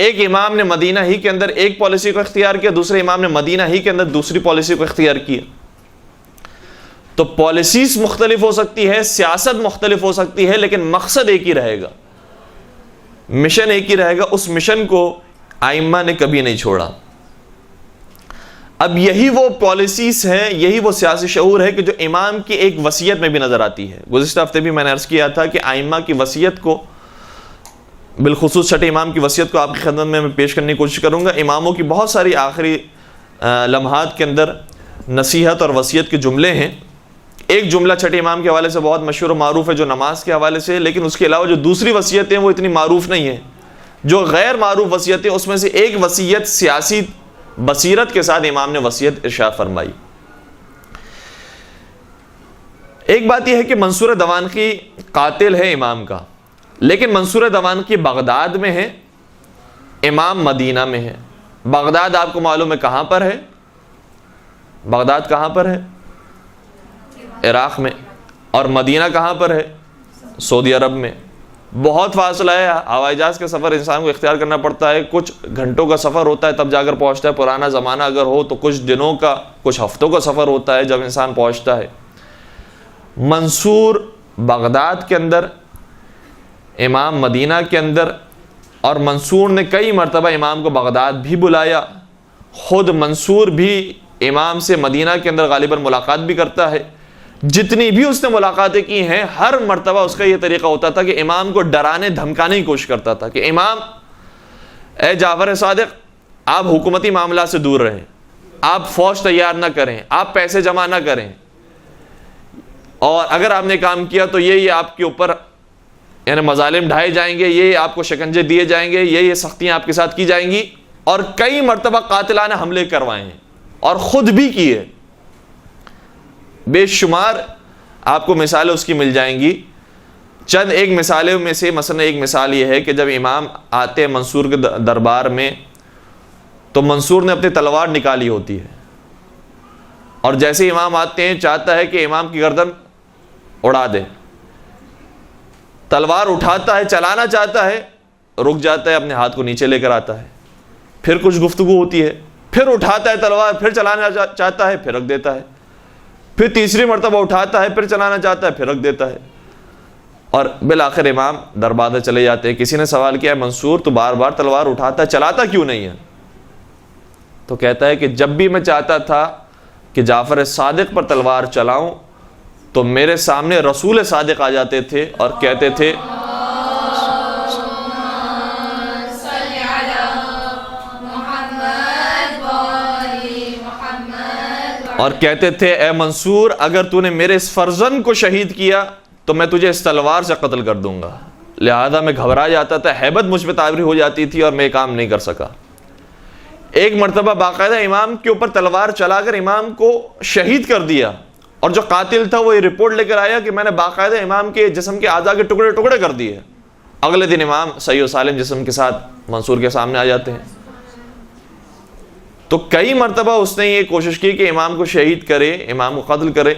ایک امام نے مدینہ ہی کے اندر ایک پالیسی کو اختیار کیا، دوسرے امام نے مدینہ ہی کے اندر دوسری پالیسی کو اختیار کیا۔ تو پالیسیز مختلف ہو سکتی ہے، سیاست مختلف ہو سکتی ہے، لیکن مقصد ایک ہی رہے گا، مشن ایک ہی رہے گا۔ اس مشن کو ائمہ نے کبھی نہیں چھوڑا۔ اب یہی وہ پالیسیز ہیں، یہی وہ سیاسی شعور ہے کہ جو امام کی ایک وصیت میں بھی نظر آتی ہے۔ گزشتہ ہفتے بھی میں نے عرض کیا تھا کہ ائمہ کی وصیت کو، بالخصوص چھٹے امام کی وصیت کو آپ کی خدمت میں پیش کرنے کی کوشش کروں گا۔ اماموں کی بہت ساری آخری لمحات کے اندر نصیحت اور وصیت کے جملے ہیں۔ ایک جملہ چھٹے امام کے حوالے سے بہت مشہور و معروف ہے جو نماز کے حوالے سے، لیکن اس کے علاوہ جو دوسری وصیتیں وہ اتنی معروف نہیں ہیں۔ جو غیر معروف وصیتیں، اس میں سے ایک وصیت سیاسی بصیرت کے ساتھ امام نے وصیت ارشاد فرمائی۔ ایک بات یہ ہے کہ منصور دوانقی قاتل ہے امام کا، لیکن منصور دوانقی بغداد میں ہے، امام مدینہ میں ہے۔ بغداد آپ کو معلوم ہے کہاں پر ہے؟ بغداد کہاں پر ہے؟ عراق میں۔ اور مدینہ کہاں پر ہے؟ سعودی عرب میں۔ بہت فاصلہ ہے، ہوائی جہاز کا سفر انسان کو اختیار کرنا پڑتا ہے، کچھ گھنٹوں کا سفر ہوتا ہے تب جا کر پہنچتا ہے۔ پرانا زمانہ اگر ہو تو کچھ دنوں کا، کچھ ہفتوں کا سفر ہوتا ہے جب انسان پہنچتا ہے۔ منصور بغداد کے اندر، امام مدینہ کے اندر، اور منصور نے کئی مرتبہ امام کو بغداد بھی بلایا۔ خود منصور بھی امام سے مدینہ کے اندر غالباً ملاقات بھی کرتا ہے۔ جتنی بھی اس نے ملاقاتیں کی ہیں، ہر مرتبہ اس کا یہ طریقہ ہوتا تھا کہ امام کو ڈرانے دھمکانے کی کوشش کرتا تھا کہ امام، اے جعفر صادق، آپ حکومتی معاملات سے دور رہیں، آپ فوج تیار نہ کریں، آپ پیسے جمع نہ کریں، اور اگر آپ نے کام کیا تو یہ آپ کے اوپر یعنی مظالم ڈھائے جائیں گے، یہ آپ کو شکنجے دیے جائیں گے، یہ سختیاں آپ کے ساتھ کی جائیں گی۔ اور کئی مرتبہ قاتلانہ حملے کروائے ہیں اور خود بھی کیے، بے شمار آپ کو مثالیں اس کی مل جائیں گی۔ چند ایک مثالوں میں سے مثلا ایک مثال یہ ہے کہ جب امام آتے منصور کے دربار میں تو منصور نے اپنی تلوار نکالی ہوتی ہے، اور جیسے امام آتے ہیں چاہتا ہے کہ امام کی گردن اڑا دے، تلوار اٹھاتا ہے، چلانا چاہتا ہے، رک جاتا ہے، اپنے ہاتھ کو نیچے لے کر آتا ہے، پھر کچھ گفتگو ہوتی ہے، پھر اٹھاتا ہے تلوار، پھر چلانا چاہتا ہے، پھر رکھ دیتا ہے، پھر تیسری مرتبہ اٹھاتا ہے، پھر چلانا چاہتا ہے، پھر رکھ دیتا ہے، اور بالآخر امام دربار سے چلے جاتے ہیں۔ کسی نے سوال کیا، منصور تو بار بار تلوار اٹھاتا ہے، چلاتا کیوں نہیں ہے؟ تو کہتا ہے کہ جب بھی میں چاہتا تھا کہ جعفر صادق پر تلوار چلاؤں تو میرے سامنے رسول صادق آ جاتے تھے اور کہتے تھے اے منصور، اگر تو نے میرے اس فرزند کو شہید کیا تو میں تجھے اس تلوار سے قتل کر دوں گا۔ لہذا میں گھبرا جاتا تھا، ہیبت مجھ پہ طاری ہو جاتی تھی اور میں کام نہیں کر سکا۔ ایک مرتبہ باقاعدہ امام کے اوپر تلوار چلا کر امام کو شہید کر دیا، اور جو قاتل تھا وہ یہ رپورٹ لے کر آیا کہ میں نے باقاعدہ امام کے جسم کے اعضاء کے ٹکڑے ٹکڑے کر دیے۔ اگلے دن امام صحیح و سالم جسم کے ساتھ منصور کے سامنے آ جاتے ہیں۔ تو کئی مرتبہ اس نے یہ کوشش کی کہ امام کو شہید کرے، امام کو قتل کرے،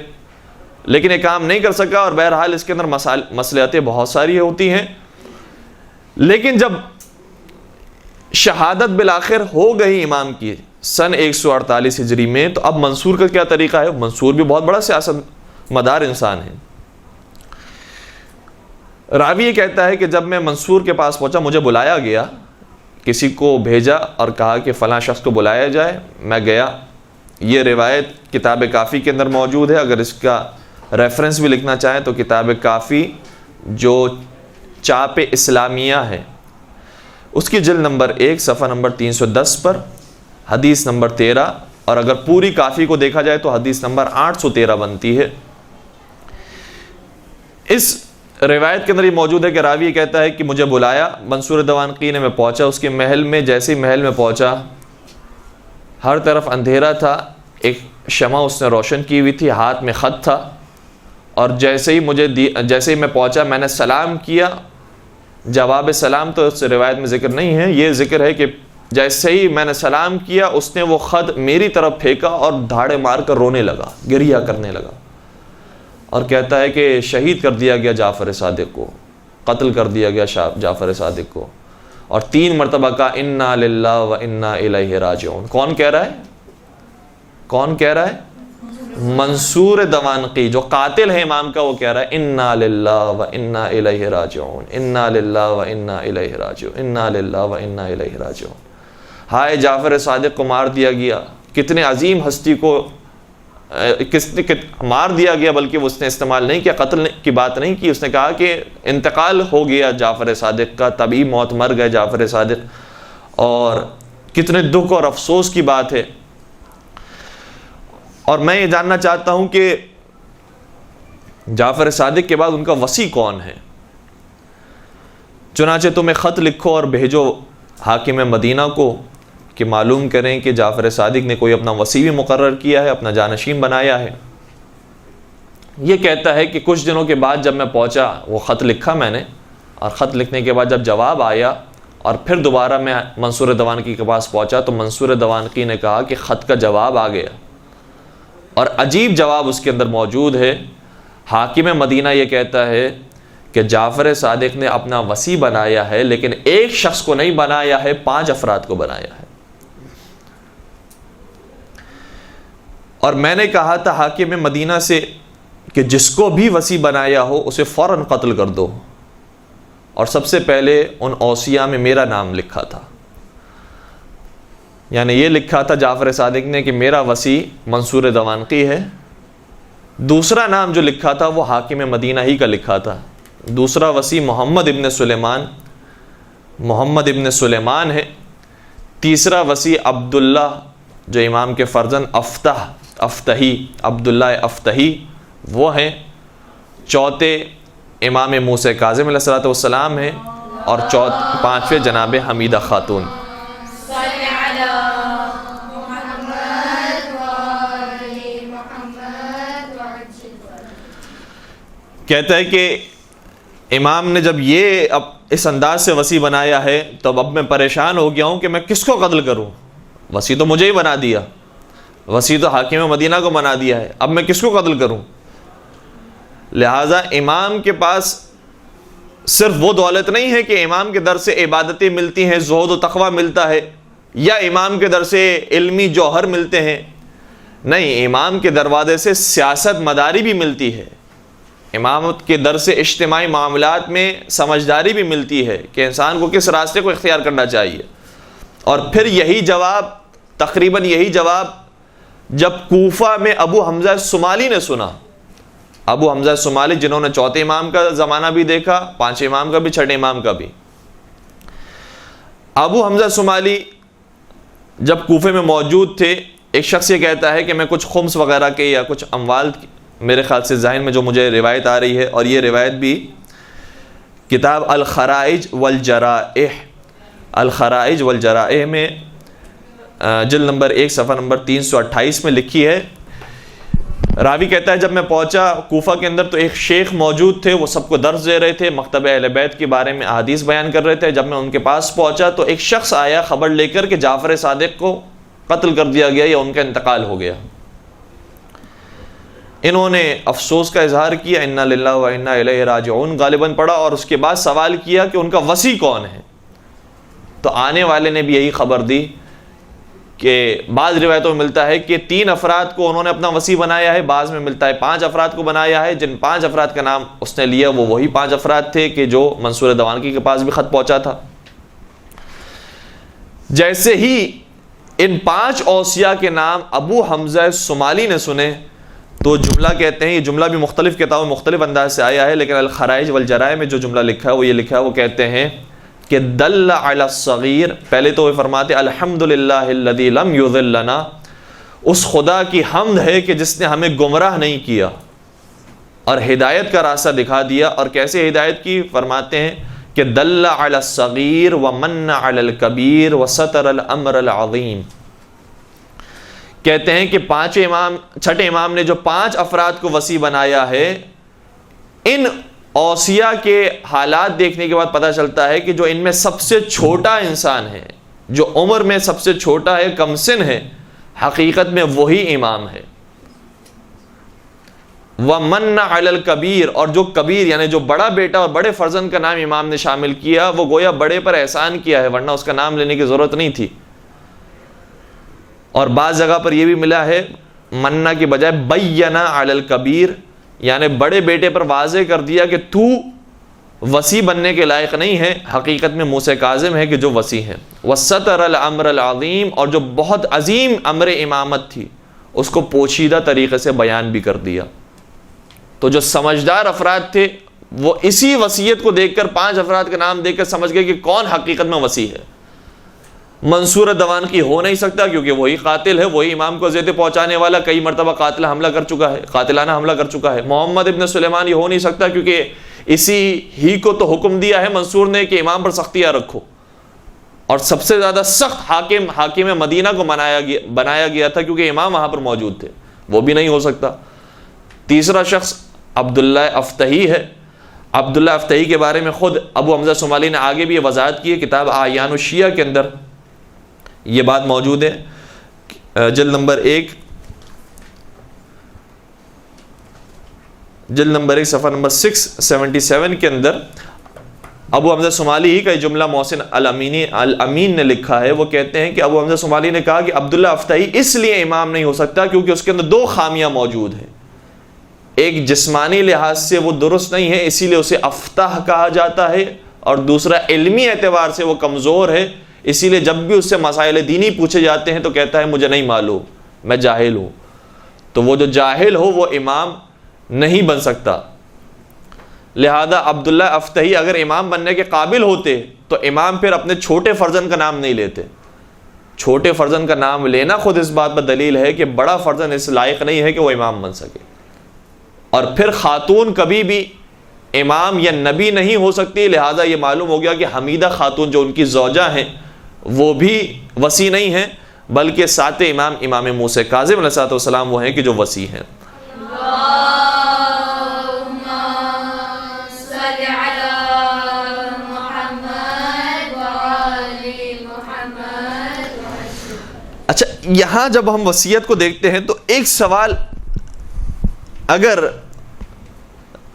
لیکن یہ کام نہیں کر سکا، اور بہرحال اس کے اندر مصلحتیں بہت ساری ہوتی ہیں۔ لیکن جب شہادت بالآخر ہو گئی امام کی سن 148 ہجری میں، تو اب منصور کا کیا طریقہ ہے؟ منصور بھی بہت بڑا سیاست مدار انسان ہے۔ راوی یہ کہتا ہے کہ جب میں منصور کے پاس پہنچا، مجھے بلایا گیا، کسی کو بھیجا اور کہا کہ فلاں شخص کو بلایا جائے، میں گیا۔ یہ روایت کتاب کافی کے اندر موجود ہے، اگر اس کا ریفرنس بھی لکھنا چاہیں تو کتاب کافی جو چاپ اسلامیہ ہے اس کی جلد نمبر 1 صفحہ نمبر 310 پر حدیث نمبر 13، اور اگر پوری کافی کو دیکھا جائے تو حدیث نمبر 813 بنتی ہے۔ اس روایت کے اندر یہ موجود ہے کہ راوی کہتا ہے کہ مجھے بلایا منصور دوانقی نے، میں پہنچا اس کے محل میں۔ جیسے ہی محل میں پہنچا، ہر طرف اندھیرا تھا، ایک شمع اس نے روشن کی ہوئی تھی، ہاتھ میں خط تھا، اور جیسے ہی میں پہنچا میں نے سلام کیا۔ جواب سلام تو اس روایت میں ذکر نہیں ہے، یہ ذکر ہے کہ جیسے ہی میں نے سلام کیا اس نے وہ خط میری طرف پھینکا اور دھاڑے مار کر رونے لگا، گریہ کرنے لگا، اور کہتا ہے کہ شہید کر دیا گیا جعفر صادق کو، قتل کر دیا گیا جعفر صادق کو، اور 3 مرتبہ کہا انا للہ و انا الیہ راجعون۔ کون کہہ رہا ہے؟ کون کہہ رہا ہے؟ منصور دوانقی جو قاتل ہے امام کا، وہ کہہ رہا ہے انا للہ و انا الیہ راجعون، انا للہ و انا الیہ راجعون، انا للہ و انا الیہ راجعون۔ ہائے جعفر صادق کو مار دیا گیا، کتنے عظیم ہستی کو مار دیا گیا، بلکہ اس نے استعمال نہیں کیا، قتل کی بات نہیں کی، اس نے کہا کہ انتقال ہو گیا جعفر صادق کا، طبعی موت، مر گئے جعفر صادق، اور کتنے دکھ اور افسوس کی بات ہے۔ اور میں یہ جاننا چاہتا ہوں کہ جعفر صادق کے بعد ان کا وصی کون ہے؟ چنانچہ تم ایک خط لکھو اور بھیجو حاکم مدینہ کو کہ معلوم کریں کہ جعفر صادق نے کوئی اپنا وصی بھی مقرر کیا ہے، اپنا جانشین بنایا ہے۔ یہ کہتا ہے کہ کچھ دنوں کے بعد جب میں پہنچا، وہ خط لکھا میں نے، اور خط لکھنے کے بعد جب جواب آیا اور پھر دوبارہ میں منصور دوانقی کے پاس پہنچا تو منصور دوانقی نے کہا کہ خط کا جواب آ گیا، اور عجیب جواب اس کے اندر موجود ہے۔ حاکم مدینہ یہ کہتا ہے کہ جعفر صادق نے اپنا وصی بنایا ہے، لیکن ایک شخص کو نہیں بنایا ہے، 5 افراد کو بنایا ہے۔ اور میں نے کہا تھا حاکم مدینہ سے کہ جس کو بھی وصی بنایا ہو اسے فوراً قتل کر دو، اور سب سے پہلے ان اوصیاء میں میرا نام لکھا تھا، یعنی یہ لکھا تھا جعفر صادق نے کہ میرا وصی منصور دوانقی ہے۔ دوسرا نام جو لکھا تھا وہ حاکم مدینہ ہی کا لکھا تھا۔ دوسرا وصی محمد ابن سلیمان ہے۔ تیسرا وصی عبداللہ جو امام کے فرزند افتحی عبداللہ افتحی وہ ہیں۔ چوتھے امام موسیٰ کاظم علیہ السلام ہیں، اور پانچویں جناب حمیدہ خاتون۔ صلی علی محمد وآل محمد وعجل۔ کہتا ہے کہ امام نے جب یہ اب اس انداز سے وصی بنایا ہے تو اب میں پریشان ہو گیا ہوں کہ میں کس کو قتل کروں۔ وصی تو مجھے ہی بنا دیا، وصی تو حاکم مدینہ کو بنا دیا ہے، اب میں کس کو قتل کروں؟ لہٰذا امام کے پاس صرف وہ دولت نہیں ہے کہ امام کے در سے عبادتیں ملتی ہیں، زہد و تقوی ملتا ہے، یا امام کے در سے علمی جوہر ملتے ہیں، نہیں، امام کے دروازے سے سیاست مداری بھی ملتی ہے، امامت کے در سے اجتماعی معاملات میں سمجھداری بھی ملتی ہے کہ انسان کو کس راستے کو اختیار کرنا چاہیے۔ اور پھر یہی جواب، تقریباً یہی جواب جب کوفہ میں ابو حمزہ الصومالی نے سنا، ابو حمزہ الصومالی جنہوں نے چوتھے امام کا زمانہ بھی دیکھا، پانچویں امام کا بھی، چھٹے امام کا بھی، ابو حمزہ الصومالی جب کوفے میں موجود تھے، ایک شخص یہ کہتا ہے کہ میں کچھ خمس وغیرہ کے یا کچھ اموال، میرے خیال سے ذہن میں جو مجھے روایت آ رہی ہے، اور یہ روایت بھی کتاب الخرائج والجرائح میں جلد نمبر 1 صفحہ نمبر 328 میں لکھی ہے۔ راوی کہتا ہے جب میں پہنچا کوفہ کے اندر تو ایک شیخ موجود تھے، وہ سب کو درس دے رہے تھے، مکتب اہل بیت کے بارے میں احادیث بیان کر رہے تھے۔ جب میں ان کے پاس پہنچا تو ایک شخص آیا خبر لے کر کہ جعفر صادق کو قتل کر دیا گیا یا ان کا انتقال ہو گیا۔ انہوں نے افسوس کا اظہار کیا، انا للہ و انا الیہ راجعون غالباً پڑھا، اور اس کے بعد سوال کیا کہ ان کا وصی کون ہے۔ تو آنے والے نے بھی یہی خبر دی کہ بعض روایتوں میں ملتا ہے کہ 3 افراد کو انہوں نے اپنا وصی بنایا ہے، بعض میں ملتا ہے 5 افراد کو بنایا ہے۔ جن 5 افراد کا نام اس نے لیا وہ وہی 5 افراد تھے کہ جو منصور دوانقی کے پاس بھی خط پہنچا تھا۔ جیسے ہی ان 5 اوصیاء کے نام ابو حمزہ الصومالی نے سنے تو جملہ کہتے ہیں، یہ جملہ بھی مختلف کتابوں مختلف انداز سے آیا ہے، لیکن الخرائج والجرائح میں جو جملہ لکھا ہے وہ یہ لکھا ہے، وہ کہتے ہیں کہ دل علی الصغیر، پہلے تو وہ فرماتے الحمدللہ الذی لم یضلنا، اس خدا کی حمد ہے کہ جس نے ہمیں گمراہ نہیں کیا اور ہدایت کا راستہ دکھا دیا۔ اور کیسے ہدایت کی؟ فرماتے ہیں کہ دل علی الصغیر ومن علی الکبیر وستر الامر العظیم۔ کہتے ہیں کہ چھٹے امام نے جو 5 افراد کو وصی بنایا ہے، ان اوصیاء کے حالات دیکھنے کے بعد پتہ چلتا ہے کہ جو ان میں سب سے چھوٹا انسان ہے، جو عمر میں سب سے چھوٹا ہے، کم سن ہے، حقیقت میں وہی امام ہے۔ وَمَنَّ عَلَى الْكَبِيرِ، اور جو کبیر یعنی جو بڑا بیٹا اور بڑے فرزند کا نام امام نے شامل کیا، وہ گویا بڑے پر احسان کیا ہے، ورنہ اس کا نام لینے کی ضرورت نہیں تھی۔ اور بعض جگہ پر یہ بھی ملا ہے منّا کی بجائے بیّنَ عَلَى الْكَبِيرِ، یعنی بڑے بیٹے پر واضح کر دیا کہ تو وصی بننے کے لائق نہیں ہے، حقیقت میں موسیٰ کاظم ہے کہ جو وصی ہے۔ وَسَتَرَ الْأَمْرَ الْعَظِيمِ، اور جو بہت عظیم امر امامت تھی اس کو پوشیدہ طریقے سے بیان بھی کر دیا۔ تو جو سمجھدار افراد تھے وہ اسی وصیت کو دیکھ کر 5 افراد کا نام دیکھ کر سمجھ گئے کہ کون حقیقت میں وصی ہے۔ منصور دوانقی ہو نہیں سکتا کیونکہ وہی قاتل ہے، وہی امام کو اذیتیں پہنچانے والا، کئی مرتبہ قاتلانہ حملہ کر چکا ہے۔ محمد ابن سلیمان یہ ہو نہیں سکتا کیونکہ اسی ہی کو تو حکم دیا ہے منصور نے کہ امام پر سختیاں رکھو۔ اور سب سے زیادہ سخت حاکم مدینہ کو بنایا گیا تھا کیونکہ امام وہاں پر موجود تھے، وہ بھی نہیں ہو سکتا۔ تیسرا شخص عبداللہ افتحی ہے۔ عبداللہ افتحی کے بارے میں خود ابو حمزہ صومالی نے آگے بھی یہ وضاحت کی ہے، کتاب اعیان الشیعہ کے اندر یہ بات موجود ہے، جلد نمبر 1 صفحہ نمبر 677 کے اندر ابو حمزہ صومالی ہی کا جملہ محسن الامین نے لکھا ہے۔ وہ کہتے ہیں کہ ابو حمزہ صومالی نے کہا کہ عبداللہ افتحی اس لیے امام نہیں ہو سکتا کیونکہ اس کے اندر 2 خامیاں موجود ہیں۔ ایک جسمانی لحاظ سے وہ درست نہیں ہے، اسی لیے اسے افتح کہا جاتا ہے، اور دوسرا علمی اعتبار سے وہ کمزور ہے، اسی لیے جب بھی اس سے مسائل دینی پوچھے جاتے ہیں تو کہتا ہے مجھے نہیں معلوم، میں جاہل ہوں۔ تو وہ جو جاہل ہو وہ امام نہیں بن سکتا۔ لہذا عبداللہ افتحی اگر امام بننے کے قابل ہوتے تو امام پھر اپنے چھوٹے فرزند کا نام نہیں لیتے۔ چھوٹے فرزند کا نام لینا خود اس بات پر دلیل ہے کہ بڑا فرزند اس لائق نہیں ہے کہ وہ امام بن سکے۔ اور پھر خاتون کبھی بھی امام یا نبی نہیں ہو سکتی، لہذا یہ معلوم ہو گیا کہ حمیدہ خاتون جو ان کی زوجہ ہیں وہ بھی وصی نہیں ہیں، بلکہ سات امام امام موسیٰ کاظم علیہ السلام وہ ہیں کہ جو وصی ہیں۔ اچھا، یہاں جب ہم وصیت کو دیکھتے ہیں تو ایک سوال اگر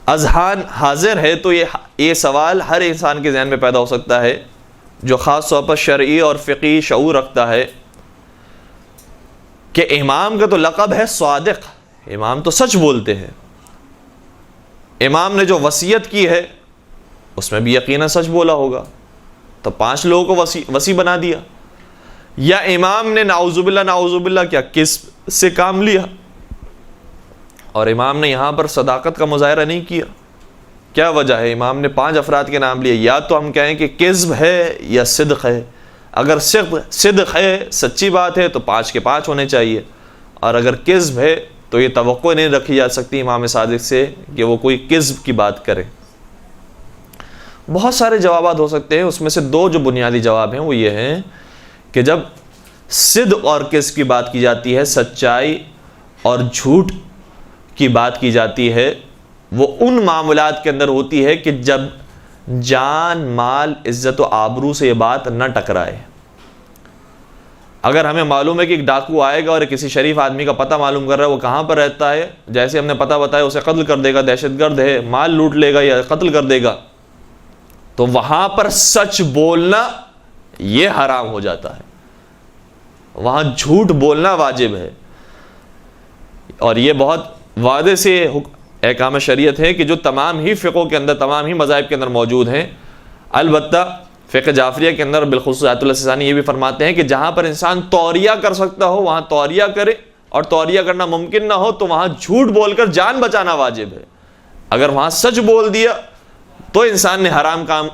اذہان حاضر ہے تو یہ سوال ہر انسان کے ذہن میں پیدا ہو سکتا ہے جو خاص طور پر شرعی اور فقہی شعور رکھتا ہے کہ امام کا تو لقب ہے صادق، امام تو سچ بولتے ہیں، امام نے جو وصیت کی ہے اس میں بھی یقیناً سچ بولا ہوگا، تو 5 لوگوں کو وصی بنا دیا، یا امام نے نعوذ باللہ کیا کذب سے کام لیا اور امام نے یہاں پر صداقت کا مظاہرہ نہیں کیا؟ کیا وجہ ہے؟ امام نے 5 افراد کے نام لیے، یا تو ہم کہیں کہ کذب ہے یا صدق ہے۔ اگر صدق ہے، سچی بات ہے، تو 5 کے 5 ہونے چاہیے، اور اگر کذب ہے تو یہ توقع نہیں رکھی جا سکتی امام صادق سے کہ وہ کوئی کذب کی بات کرے۔ بہت سارے جوابات ہو سکتے ہیں، اس میں سے 2 جو بنیادی جواب ہیں وہ یہ ہیں کہ جب صدق اور کذب کی بات کی جاتی ہے، سچائی اور جھوٹ کی بات کی جاتی ہے، وہ ان معاملات کے اندر ہوتی ہے کہ جب جان، مال، عزت و آبرو سے یہ بات نہ ٹکرائے۔ اگر ہمیں معلوم ہے کہ ایک ڈاکو آئے گا اور کسی شریف آدمی کا پتہ معلوم کر رہا ہے، وہ کہاں پر رہتا ہے، جیسے ہم نے پتہ بتایا اسے قتل کر دے گا، دہشت گرد ہے، مال لوٹ لے گا یا قتل کر دے گا، تو وہاں پر سچ بولنا یہ حرام ہو جاتا ہے، وہاں جھوٹ بولنا واجب ہے۔ اور یہ بہت واضح سے احکام شریعت ہے کہ جو تمام ہی فقہوں کے اندر، تمام ہی مذاہب کے اندر موجود ہیں۔ البتہ فقہ جعفریہ کے اندر بالخصوص آیت اللہ سیستانی یہ بھی فرماتے ہیں کہ جہاں پر انسان توریہ کر سکتا ہو وہاں توریہ کرے، اور توریہ کرنا ممکن نہ ہو تو وہاں جھوٹ بول کر جان بچانا واجب ہے۔ اگر وہاں سچ بول دیا تو انسان نے حرام کام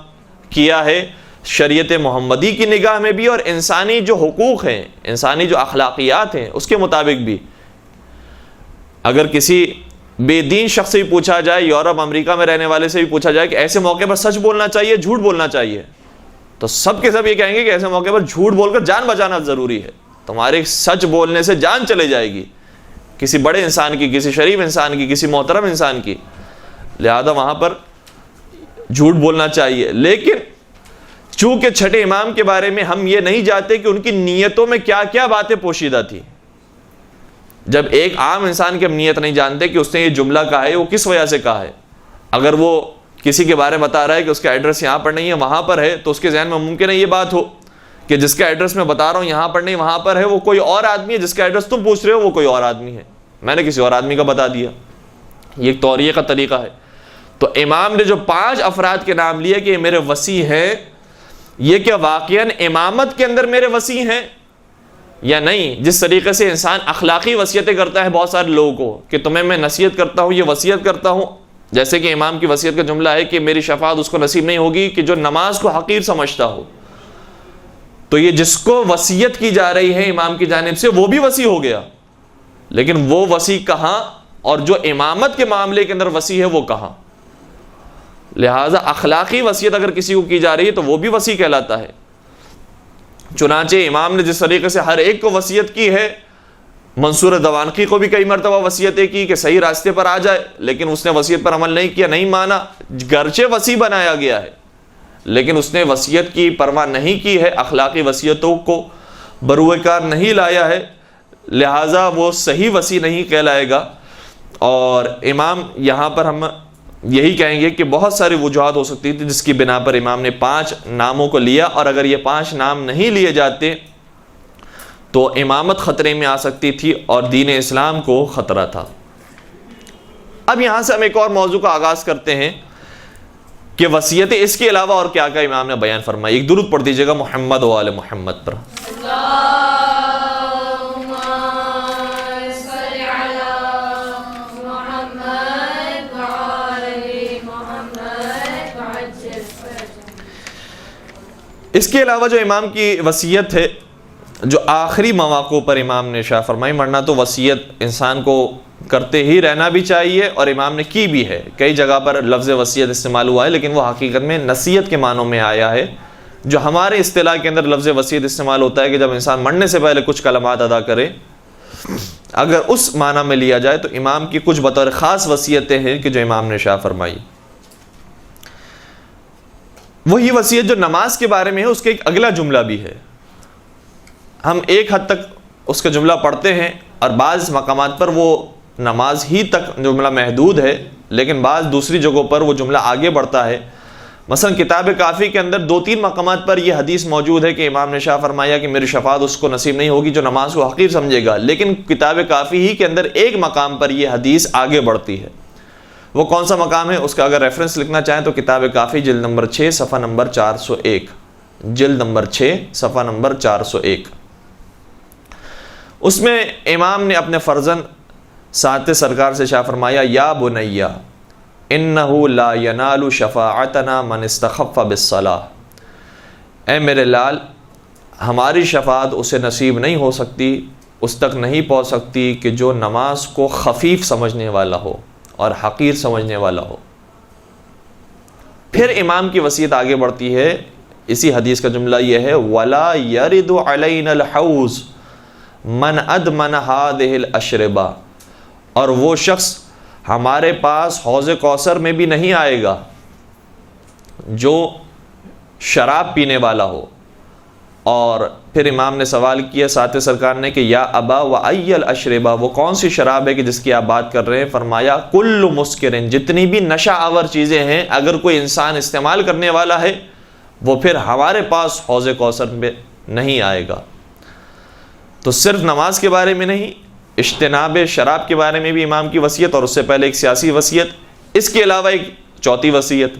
کیا ہے شریعت محمدی کی نگاہ میں بھی، اور انسانی جو حقوق ہیں، انسانی جو اخلاقیات ہیں اس کے مطابق بھی۔ اگر کسی بے دین شخص سے بھی پوچھا جائے، یورپ امریکہ میں رہنے والے سے بھی پوچھا جائے کہ ایسے موقع پر سچ بولنا چاہیے جھوٹ بولنا چاہیے، تو سب کے سب یہ کہیں گے کہ ایسے موقع پر جھوٹ بول کر جان بچانا ضروری ہے۔ تمہارے سچ بولنے سے جان چلے جائے گی، کسی بڑے انسان کی، کسی شریف انسان کی، کسی محترم انسان کی، لہذا وہاں پر جھوٹ بولنا چاہیے۔ لیکن چونکہ چھٹے امام کے بارے میں ہم یہ نہیں جانتے کہ ان کی نیتوں میں کیا کیا باتیں پوشیدہ تھی۔ جب ایک عام انسان کی ہم نیت نہیں جانتے کہ اس نے یہ جملہ کہا ہے وہ کس وجہ سے کہا ہے، اگر وہ کسی کے بارے میں بتا رہا ہے کہ اس کا ایڈریس یہاں پر نہیں ہے وہاں پر ہے، تو اس کے ذہن میں ممکن ہے یہ بات ہو کہ جس کا ایڈریس میں بتا رہا ہوں یہاں پر نہیں وہاں پر ہے وہ کوئی اور آدمی ہے، جس کا ایڈریس تم پوچھ رہے ہو وہ کوئی اور آدمی ہے، میں نے کسی اور آدمی کا بتا دیا۔ یہ ایک توریہ کا طریقہ ہے۔ تو امام نے جو 5 افراد کے نام لیے کہ یہ میرے وصی ہیں، یہ کیا واقعاً امامت کے اندر میرے وصی ہیں یا نہیں؟ جس طریقے سے انسان اخلاقی وصیتیں کرتا ہے بہت سارے لوگوں کو کہ تمہیں میں نصیحت کرتا ہوں، یہ وصیت کرتا ہوں، جیسے کہ امام کی وصیت کا جملہ ہے کہ میری شفاعت اس کو نصیب نہیں ہوگی کہ جو نماز کو حقیر سمجھتا ہو، تو یہ جس کو وصیت کی جا رہی ہے امام کی جانب سے وہ بھی وصی ہو گیا، لیکن وہ وصی کہاں، اور جو امامت کے معاملے کے اندر وصی ہے وہ کہاں؟ لہٰذا اخلاقی وصیت اگر کسی کو کی جا رہی ہے تو وہ بھی وصی کہلاتا ہے۔ چنانچہ امام نے جس طریقے سے ہر ایک کو وصیت کی ہے، منصور دوانقی کو بھی کئی مرتبہ وصیتیں کی کہ صحیح راستے پر آ جائے، لیکن اس نے وصیت پر عمل نہیں کیا، نہیں مانا، گرچہ وصی بنایا گیا ہے لیکن اس نے وصیت کی پرواہ نہیں کی ہے، اخلاقی وصیتوں کو بروئے کار نہیں لایا ہے، لہٰذا وہ صحیح وصی نہیں کہلائے گا۔ اور امام یہاں پر ہم یہی کہیں گے کہ بہت ساری وجوہات ہو سکتی تھی جس کی بنا پر امام نے 5 ناموں کو لیا، اور اگر یہ 5 نام نہیں لیے جاتے تو امامت خطرے میں آ سکتی تھی اور دین اسلام کو خطرہ تھا۔ اب یہاں سے ہم ایک اور موضوع کا آغاز کرتے ہیں کہ وصیتیں اس کے علاوہ اور کیا کیا امام نے بیان فرمائی۔ ایک درود پڑھ دیجیے گا محمد و آل محمد پر۔ اس کے علاوہ جو امام کی وصیت ہے جو آخری مواقع پر امام نے ارشاد فرمائی، ورنہ تو وصیت انسان کو کرتے ہی رہنا بھی چاہیے، اور امام نے کی بھی ہے، کئی جگہ پر لفظ وصیت استعمال ہوا ہے لیکن وہ حقیقت میں نصیحت کے معنوں میں آیا ہے۔ جو ہمارے اصطلاح کے اندر لفظ وصیت استعمال ہوتا ہے کہ جب انسان مرنے سے پہلے کچھ کلمات ادا کرے، اگر اس معنی میں لیا جائے تو امام کی کچھ بطور خاص وصیتیں ہیں کہ جو امام نے ارشاد فرمائی۔ وہی وصیت جو نماز کے بارے میں ہے، اس کا ایک اگلا جملہ بھی ہے۔ ہم ایک حد تک اس کا جملہ پڑھتے ہیں اور بعض مقامات پر وہ نماز ہی تک جملہ محدود ہے، لیکن بعض دوسری جگہوں پر وہ جملہ آگے بڑھتا ہے۔ مثلا کتاب کافی کے اندر 2-3 مقامات پر یہ حدیث موجود ہے کہ امام نے ارشاد فرمایا کہ میری شفاعت اس کو نصیب نہیں ہوگی جو نماز کو حقیر سمجھے گا، لیکن کتاب کافی ہی کے اندر ایک مقام پر یہ حدیث آگے بڑھتی ہے۔ وہ کون سا مقام ہے؟ اس کا اگر ریفرنس لکھنا چاہیں تو کتاب کافی جلد نمبر 6 صفحہ نمبر 401، جلد نمبر 6 صفحہ نمبر 401۔ اس میں امام نے اپنے فرزند سعادت سرکار سے ارشاد فرمایا، یا بنیا انہ لا ینال شفاعتنا من استخف بالصلاۃ، اے میرے لال، ہماری شفاعت اسے نصیب نہیں ہو سکتی، اس تک نہیں پہنچ سکتی کہ جو نماز کو خفیف سمجھنے والا ہو اور حقیر سمجھنے والا ہو۔ پھر امام کی وصیت آگے بڑھتی ہے، اسی حدیث کا جملہ یہ ہے، ولا یرد علینا الحوض من ادمن هذه الاشربہ، اور وہ شخص ہمارے پاس حوض کوثر میں بھی نہیں آئے گا جو شراب پینے والا ہو۔ اور پھر امام نے سوال کیا ساتھ سرکار نے کہ یا ابا وای الاشربہ، وہ کون سی شراب ہے کہ جس کی آپ بات کر رہے ہیں؟ فرمایا کل مسکرن، جتنی بھی نشہ آور چیزیں ہیں اگر کوئی انسان استعمال کرنے والا ہے وہ پھر ہمارے پاس حوض کوثر میں نہیں آئے گا۔ تو صرف نماز کے بارے میں نہیں، اجتناب شراب کے بارے میں بھی امام کی وصیت، اور اس سے پہلے ایک سیاسی وصیت، اس کے علاوہ ایک چوتھی وصیت،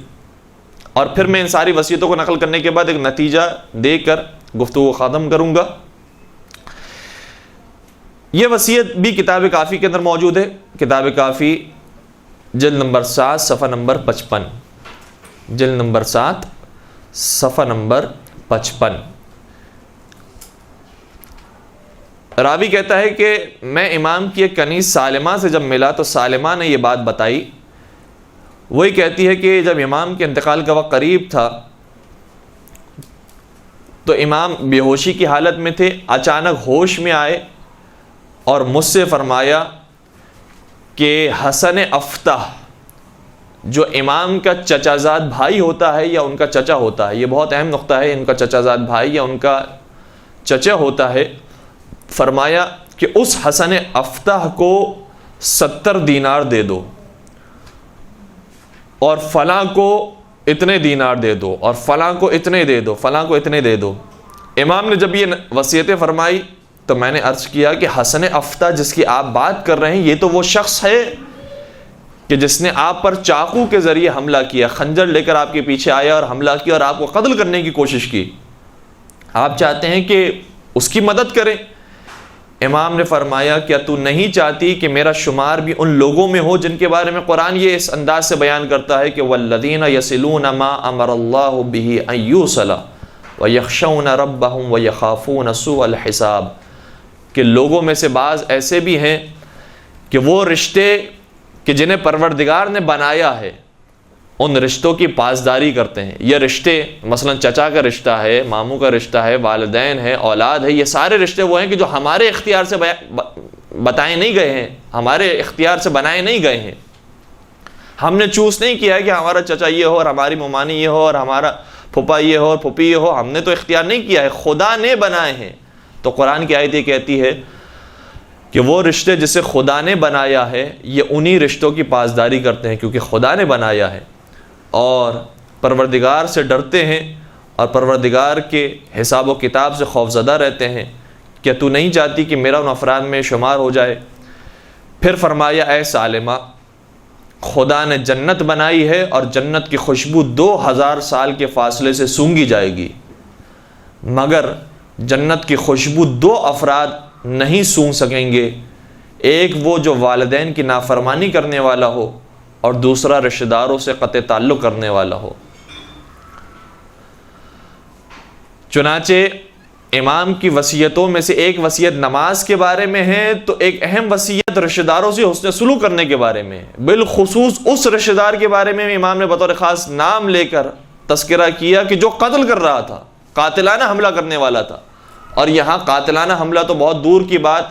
اور پھر میں ان ساری وصیتوں کو نقل کرنے کے بعد ایک نتیجہ دے کر گفتگو ختم کروں گا۔ یہ وصیت بھی کتاب کافی کے اندر موجود ہے، کتاب کافی جلد نمبر 7 صفحہ نمبر 55، جلد نمبر 7 صفحہ نمبر 55۔ راوی کہتا ہے کہ میں امام کی ایک کنیز سالمہ سے جب ملا تو سالمہ نے یہ بات بتائی، وہی کہتی ہے کہ جب امام کے انتقال کا وقت قریب تھا تو امام بے ہوشی کی حالت میں تھے، اچانک ہوش میں آئے اور مجھ سے فرمایا کہ حسن افتح جو امام کا چچا زاد بھائی ہوتا ہے یا ان کا چچا ہوتا ہے، یہ بہت اہم نقطہ ہے، ان کا چچا زاد بھائی یا ان کا چچا ہوتا ہے، فرمایا کہ اس حسن افتح کو 70 دینار دے دو اور فلاں کو اتنے دینار دے دو اور فلاں کو اتنے دے دو، فلاں کو اتنے دے دو۔ امام نے جب یہ وصیتیں فرمائی تو میں نے عرض کیا کہ حسن افتح جس کی آپ بات کر رہے ہیں یہ تو وہ شخص ہے کہ جس نے آپ پر چاقو کے ذریعے حملہ کیا، خنجر لے کر آپ کے پیچھے آیا اور حملہ کیا اور آپ کو قتل کرنے کی کوشش کی، آپ چاہتے ہیں کہ اس کی مدد کریں؟ امام نے فرمایا کیا تو نہیں چاہتی کہ میرا شمار بھی ان لوگوں میں ہو جن کے بارے میں قرآن یہ اس انداز سے بیان کرتا ہے کہ والذین یصلون ما امر اللہ بہ ان یوصل ویخشون ربہم ویخافون سوء الحساب، کہ لوگوں میں سے بعض ایسے بھی ہیں کہ وہ رشتے کہ جنہیں پروردگار نے بنایا ہے ان رشتوں کی پاسداری کرتے ہیں. یہ رشتے مثلا چچا کا رشتہ ہے، ماموں کا رشتہ ہے، والدین ہے، اولاد ہے، یہ سارے رشتے وہ ہیں کہ جو ہمارے اختیار سے بتائے نہیں گئے ہیں، ہمارے اختیار سے بنائے نہیں گئے ہیں. ہم نے چوز نہیں کیا ہے کہ ہمارا چچا یہ ہو اور ہماری ممانی یہ ہو اور ہمارا پھپھا یہ ہو اور پھپھی یہ ہو. ہم نے تو اختیار نہیں کیا ہے، خدا نے بنائے ہیں. تو قرآن کی آیت یہ کہتی ہے کہ وہ رشتے جسے خدا نے بنایا ہے یہ انہی رشتوں کی پاسداری کرتے ہیں کیونکہ خدا نے بنایا ہے، اور پروردگار سے ڈرتے ہیں اور پروردگار کے حساب و کتاب سے خوفزدہ رہتے ہیں. کیا تو نہیں چاہتی کہ میرا ان افراد میں شمار ہو جائے؟ پھر فرمایا اے سالمہ، خدا نے جنت بنائی ہے اور جنت کی خوشبو 2000 سال کے فاصلے سے سونگھی جائے گی، مگر جنت کی خوشبو 2 افراد نہیں سونگھ سکیں گے. ایک وہ جو والدین کی نافرمانی کرنے والا ہو اور دوسرا رشتہ داروں سے قطع تعلق کرنے والا ہو. چنانچہ امام کی وصیتوں میں سے ایک وصیت نماز کے بارے میں ہے تو ایک اہم وصیت رشتہ داروں سے حسن سلوک کرنے کے بارے میں ہے. بالخصوص اس رشتہ دار کے بارے میں امام نے بطور خاص نام لے کر تذکرہ کیا کہ جو قتل کر رہا تھا، قاتلانہ حملہ کرنے والا تھا. اور یہاں قاتلانہ حملہ تو بہت دور کی بات،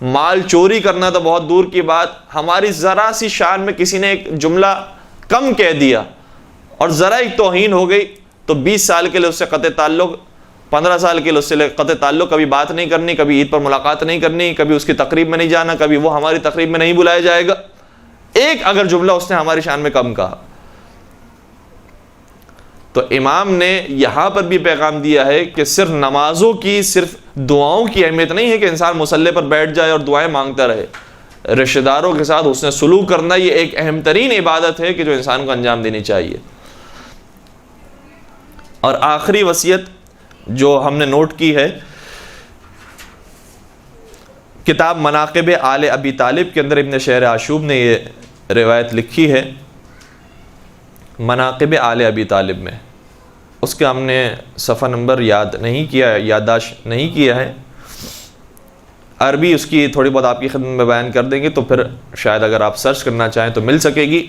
مال چوری کرنا تو بہت دور کی بات، ہماری ذرا سی شان میں کسی نے ایک جملہ کم کہہ دیا اور ذرا ایک توہین ہو گئی تو 20 سال کے لیے اس سے قطع تعلق، 15 سال کے لیے اس سے قطع تعلق، کبھی بات نہیں کرنی، کبھی عید پر ملاقات نہیں کرنی، کبھی اس کی تقریب میں نہیں جانا، کبھی وہ ہماری تقریب میں نہیں بلایا جائے گا. ایک اگر جملہ اس نے ہماری شان میں کم کہا. تو امام نے یہاں پر بھی پیغام دیا ہے کہ صرف نمازوں کی، صرف دعاؤں کی اہمیت نہیں ہے کہ انسان مصلی پر بیٹھ جائے اور دعائیں مانگتا رہے. رشتہ داروں کے ساتھ حسن سلوک کرنا یہ ایک اہم ترین عبادت ہے کہ جو انسان کو انجام دینی چاہیے. اور آخری وصیت جو ہم نے نوٹ کی ہے، کتاب مناقب آل ابی طالب کے اندر ابن شہر آشوب نے یہ روایت لکھی ہے. مناقب آل ابی طالب میں اس کے ہم نے صفحہ نمبر یاد نہیں کیا، یادداشت نہیں کیا ہے. عربی اس کی تھوڑی بہت آپ کی خدمت میں بیان کر دیں گے تو پھر شاید اگر آپ سرچ کرنا چاہیں تو مل سکے گی.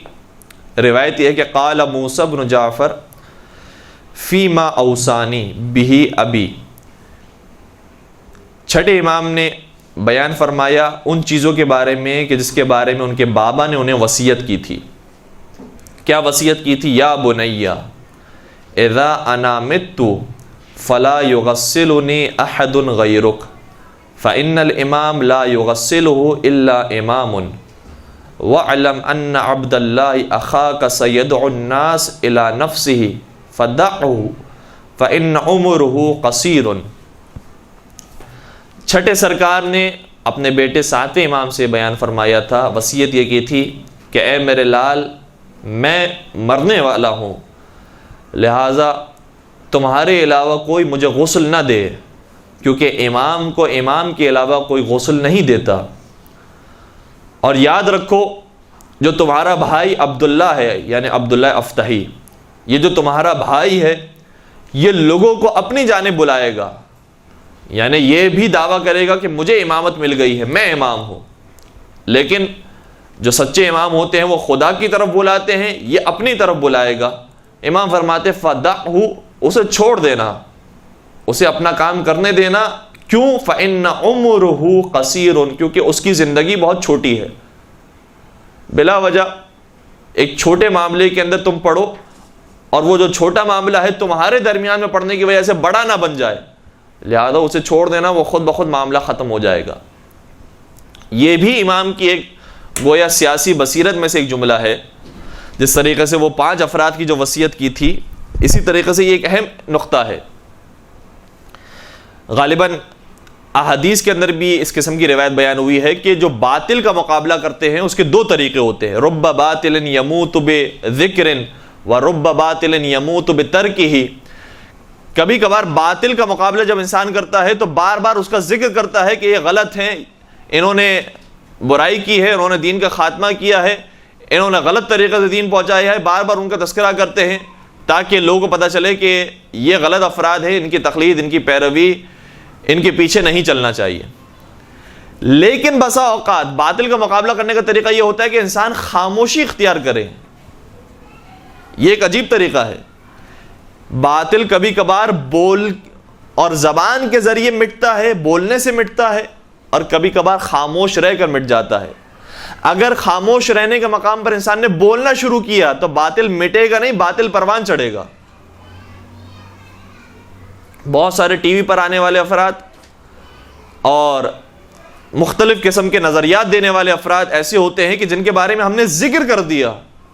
روایت یہ ہے کہ قال موسیٰ بن جعفر فیما اوصانی بہ ابی. چھٹے امام نے بیان فرمایا ان چیزوں کے بارے میں کہ جس کے بارے میں ان کے بابا نے انہیں وصیت کی تھی. کیا وصیت کی تھی؟ یا بنی اذا انا مت فلا یغسلنی احد غیرک فإن الامام لا یغسلہ الا امام واعلم ان عبد اللہ اخاک سیدعو الناس الى نفسہ فدعہ فإن عمرہ قصیر. چھٹے سرکار نے اپنے بیٹے ساتویں امام سے بیان فرمایا تھا، وصیت یہ کی تھی کہ اے میرے لال، میں مرنے والا ہوں، لہٰذا تمہارے علاوہ کوئی مجھے غسل نہ دے، کیونکہ امام کو امام کے علاوہ کوئی غسل نہیں دیتا. اور یاد رکھو جو تمہارا بھائی عبداللہ ہے، یعنی عبداللہ افتحی، یہ جو تمہارا بھائی ہے یہ لوگوں کو اپنی جانب بلائے گا، یعنی یہ بھی دعویٰ کرے گا کہ مجھے امامت مل گئی ہے، میں امام ہوں. لیکن جو سچے امام ہوتے ہیں وہ خدا کی طرف بلاتے ہیں، یہ اپنی طرف بلائے گا. امام فرماتے فدعہ، اسے چھوڑ دینا، اسے اپنا کام کرنے دینا. کیوں؟ فإن عمرہ قصیر، کیونکہ اس کی زندگی بہت چھوٹی ہے. بلا وجہ ایک چھوٹے معاملے کے اندر تم پڑھو اور وہ جو چھوٹا معاملہ ہے تمہارے درمیان میں پڑھنے کی وجہ سے بڑا نہ بن جائے، لہذا اسے چھوڑ دینا، وہ خود بخود معاملہ ختم ہو جائے گا. یہ بھی امام کی ایک گویا سیاسی بصیرت میں سے ایک جملہ ہے. جس طریقے سے وہ 5 افراد کی جو وصیت کی تھی، اسی طریقے سے یہ ایک اہم نقطہ ہے. غالباً احادیث کے اندر بھی اس قسم کی روایت بیان ہوئی ہے کہ جو باطل کا مقابلہ کرتے ہیں اس کے 2 طریقے ہوتے ہیں. رب باطل یموت بذکر و رب باطل یموت بترکہ. کبھی کبھار باطل کا مقابلہ جب انسان کرتا ہے تو بار بار اس کا ذکر کرتا ہے کہ یہ غلط ہیں، انہوں نے برائی کی ہے، انہوں نے دین کا خاتمہ کیا ہے، انہوں نے غلط طریقے سے دین پہنچایا ہے. بار بار ان کا تذکرہ کرتے ہیں تاکہ لوگوں کو پتہ چلے کہ یہ غلط افراد ہیں، ان کی تقلید، ان کی پیروی، ان کے پیچھے نہیں چلنا چاہیے. لیکن بسا اوقات باطل کا مقابلہ کرنے کا طریقہ یہ ہوتا ہے کہ انسان خاموشی اختیار کرے. یہ ایک عجیب طریقہ ہے. باطل کبھی کبھار بول اور زبان کے ذریعے مٹتا ہے، بولنے سے مٹتا ہے، اور کبھی کبھار خاموش رہ کر مٹ جاتا ہے. اگر خاموش رہنے کے مقام پر انسان نے بولنا شروع کیا تو باطل مٹے گا نہیں، باطل پروان چڑھے گا. بہت سارے ٹی وی پر آنے والے افراد اور مختلف قسم کے نظریات دینے والے افراد ایسے ہوتے ہیں کہ جن کے بارے میں ہم نے ذکر کر دیا،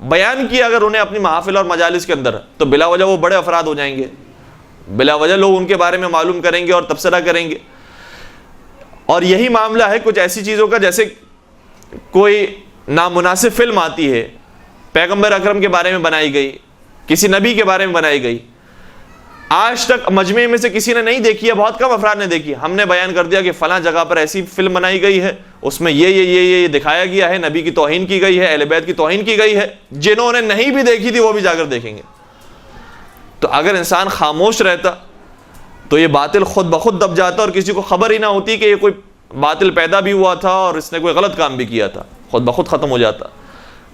بیان کیا اگر انہیں اپنی محافل اور مجالس کے اندر، تو بلا وجہ وہ بڑے افراد ہو جائیں گے، بلا وجہ لوگ ان کے بارے میں معلوم کریں گے اور تبصرہ کریں گے. اور یہی معاملہ ہے کچھ ایسی چیزوں کا، جیسے کوئی نامناسب فلم آتی ہے، پیغمبر اکرم کے بارے میں بنائی گئی، کسی نبی کے بارے میں بنائی گئی، آج تک مجمع میں سے کسی نے نہیں دیکھی ہے، بہت کم افراد نے دیکھی. ہم نے بیان کر دیا کہ فلاں جگہ پر ایسی فلم بنائی گئی ہے، اس میں یہ دکھایا گیا ہے، نبی کی توہین کی گئی ہے، اہل بیت کی توہین کی گئی ہے. جنہوں نے نہیں بھی دیکھی تھی وہ بھی جا کر دیکھیں گے. تو اگر انسان خاموش رہتا تو یہ باطل خود بخود دب جاتا اور کسی کو خبر ہی نہ ہوتی کہ یہ کوئی باطل پیدا بھی ہوا تھا اور اس نے کوئی غلط کام بھی کیا تھا، خود بخود ختم ہو جاتا.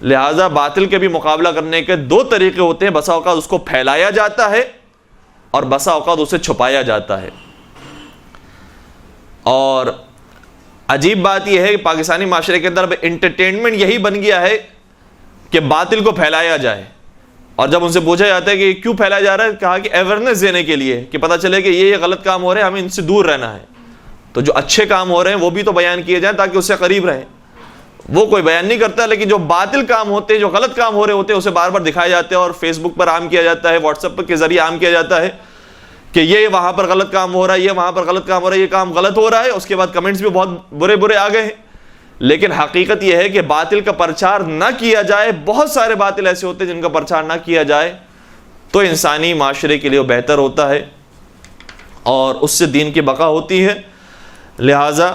لہٰذا باطل کے بھی مقابلہ کرنے کے دو طریقے ہوتے ہیں. بسا اوقات اس کو پھیلایا جاتا ہے اور بسا اوقات اسے چھپایا جاتا ہے. اور عجیب بات یہ ہے کہ پاکستانی معاشرے کے اندر انٹرٹینمنٹ یہی بن گیا ہے کہ باطل کو پھیلایا جائے. اور جب ان سے پوچھا جاتا ہے کہ کیوں پھیلایا جا رہا ہے، کہا کہ اویئرنیس دینے کے لیے، کہ پتہ چلے کہ یہ غلط کام ہو رہے ہیں، ہمیں ان سے دور رہنا ہے. تو جو اچھے کام ہو رہے ہیں وہ بھی تو بیان کیے جائیں تاکہ اس سے قریب رہیں. وہ کوئی بیان نہیں کرتا، لیکن جو باطل کام ہوتے ہیں، جو غلط کام ہو رہے ہوتے ہیں، اسے بار بار دکھائے جاتے ہیں اور فیس بک پر عام کیا جاتا ہے، واٹس ایپ کے ذریعے عام کیا جاتا ہے کہ یہ وہاں پر غلط کام ہو رہا ہے، یہ وہاں پر غلط کام ہو رہا ہے، یہ کام غلط ہو رہا ہے. اس کے بعد کمنٹس بھی بہت برے برے آ گئے ہیں. لیکن حقیقت یہ ہے کہ باطل کا پرچار نہ کیا جائے. بہت سارے باطل ایسے ہوتے ہیں جن کا پرچار نہ کیا جائے تو انسانی معاشرے کے لیے بہتر ہوتا ہے اور اس سے دین کی بقا ہوتی ہے. لہٰذا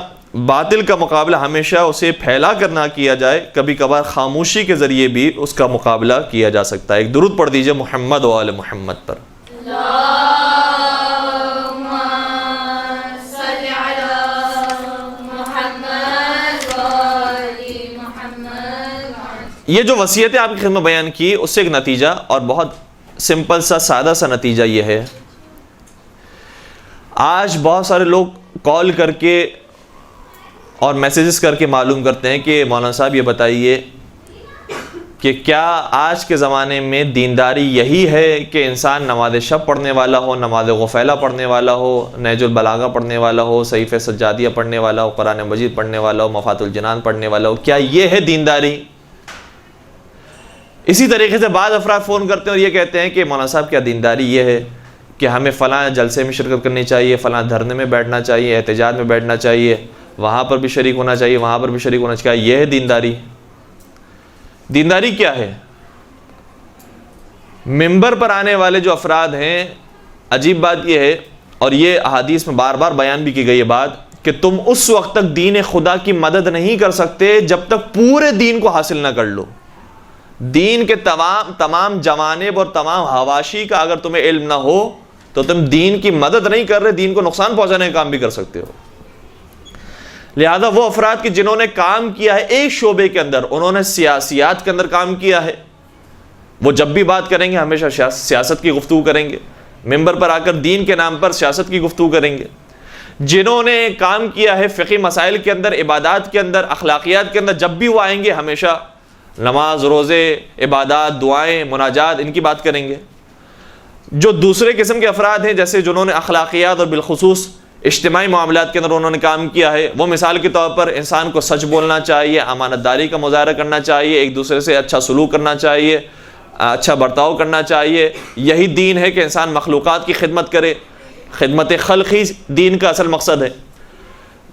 باطل کا مقابلہ ہمیشہ اسے پھیلا کر نہ کیا جائے، کبھی کبھار خاموشی کے ذریعے بھی اس کا مقابلہ کیا جا سکتا ہے. ایک درود پڑھ دیجئے محمد و آل محمد پر. یہ جو وصیتیں آپ کی خدمت بیان کی، اس سے ایک نتیجہ، اور بہت سمپل سا سادہ سا نتیجہ یہ ہے. آج بہت سارے لوگ کال کر کے اور میسیجز کر کے معلوم کرتے ہیں کہ مولانا صاحب یہ بتائیے کہ کیا آج کے زمانے میں دینداری یہی ہے کہ انسان نماز شب پڑھنے والا ہو، نماز غفیلہ پڑھنے والا ہو، نہج البلاغہ پڑھنے والا ہو، صحیفہ سجادیہ پڑھنے والا ہو، قرآن مجید پڑھنے والا ہو، مفاتح الجنان پڑھنے والا ہو، کیا یہ ہے دینداری؟ اسی طریقے سے بعض افراد فون کرتے ہیں اور یہ کہتے ہیں کہ مولانا صاحب کیا دینداری یہ ہے کہ ہمیں فلاں جلسے میں شرکت کرنی چاہیے، فلاں دھرنے میں بیٹھنا چاہیے، احتجاج میں بیٹھنا چاہیے، وہاں پر بھی شریک ہونا چاہیے، وہاں پر بھی شریک ہونا چاہیے. یہ ہے دینداری؟ دینداری کیا ہے؟ ممبر پر آنے والے جو افراد ہیں، عجیب بات یہ ہے، اور یہ احادیث میں بار بار بیان بھی کی گئی ہے بات، کہ تم اس وقت تک دین خدا کی مدد نہیں کر سکتے جب تک پورے دین کو حاصل نہ کر لو. دین کے تمام جوانب اور تمام حواشی کا اگر تمہیں علم نہ ہو تو تم دین کی مدد نہیں کر رہے، دین کو نقصان پہنچانے کا کام بھی کر سکتے ہو. لہذا وہ افراد کی جنہوں نے کام کیا ہے ایک شعبے کے اندر، انہوں نے سیاسیات کے اندر کام کیا ہے، وہ جب بھی بات کریں گے ہمیشہ سیاست کی گفتگو کریں گے، ممبر پر آ کر دین کے نام پر سیاست کی گفتگو کریں گے. جنہوں نے کام کیا ہے فقہی مسائل کے اندر، عبادات کے اندر، اخلاقیات کے اندر، جب بھی وہ آئیں گے ہمیشہ نماز، روزے، عبادات، دعائیں، مناجات، ان کی بات کریں گے. جو دوسرے قسم کے افراد ہیں، جیسے جنہوں نے اخلاقیات اور بالخصوص اجتماعی معاملات کے اندر انہوں نے کام کیا ہے، وہ مثال کے طور پر انسان کو سچ بولنا چاہیے، امانت داری کا مظاہرہ کرنا چاہیے، ایک دوسرے سے اچھا سلوک کرنا چاہیے، اچھا برتاؤ کرنا چاہیے. یہی دین ہے کہ انسان مخلوقات کی خدمت کرے، خدمت خلق ہی دین کا اصل مقصد ہے.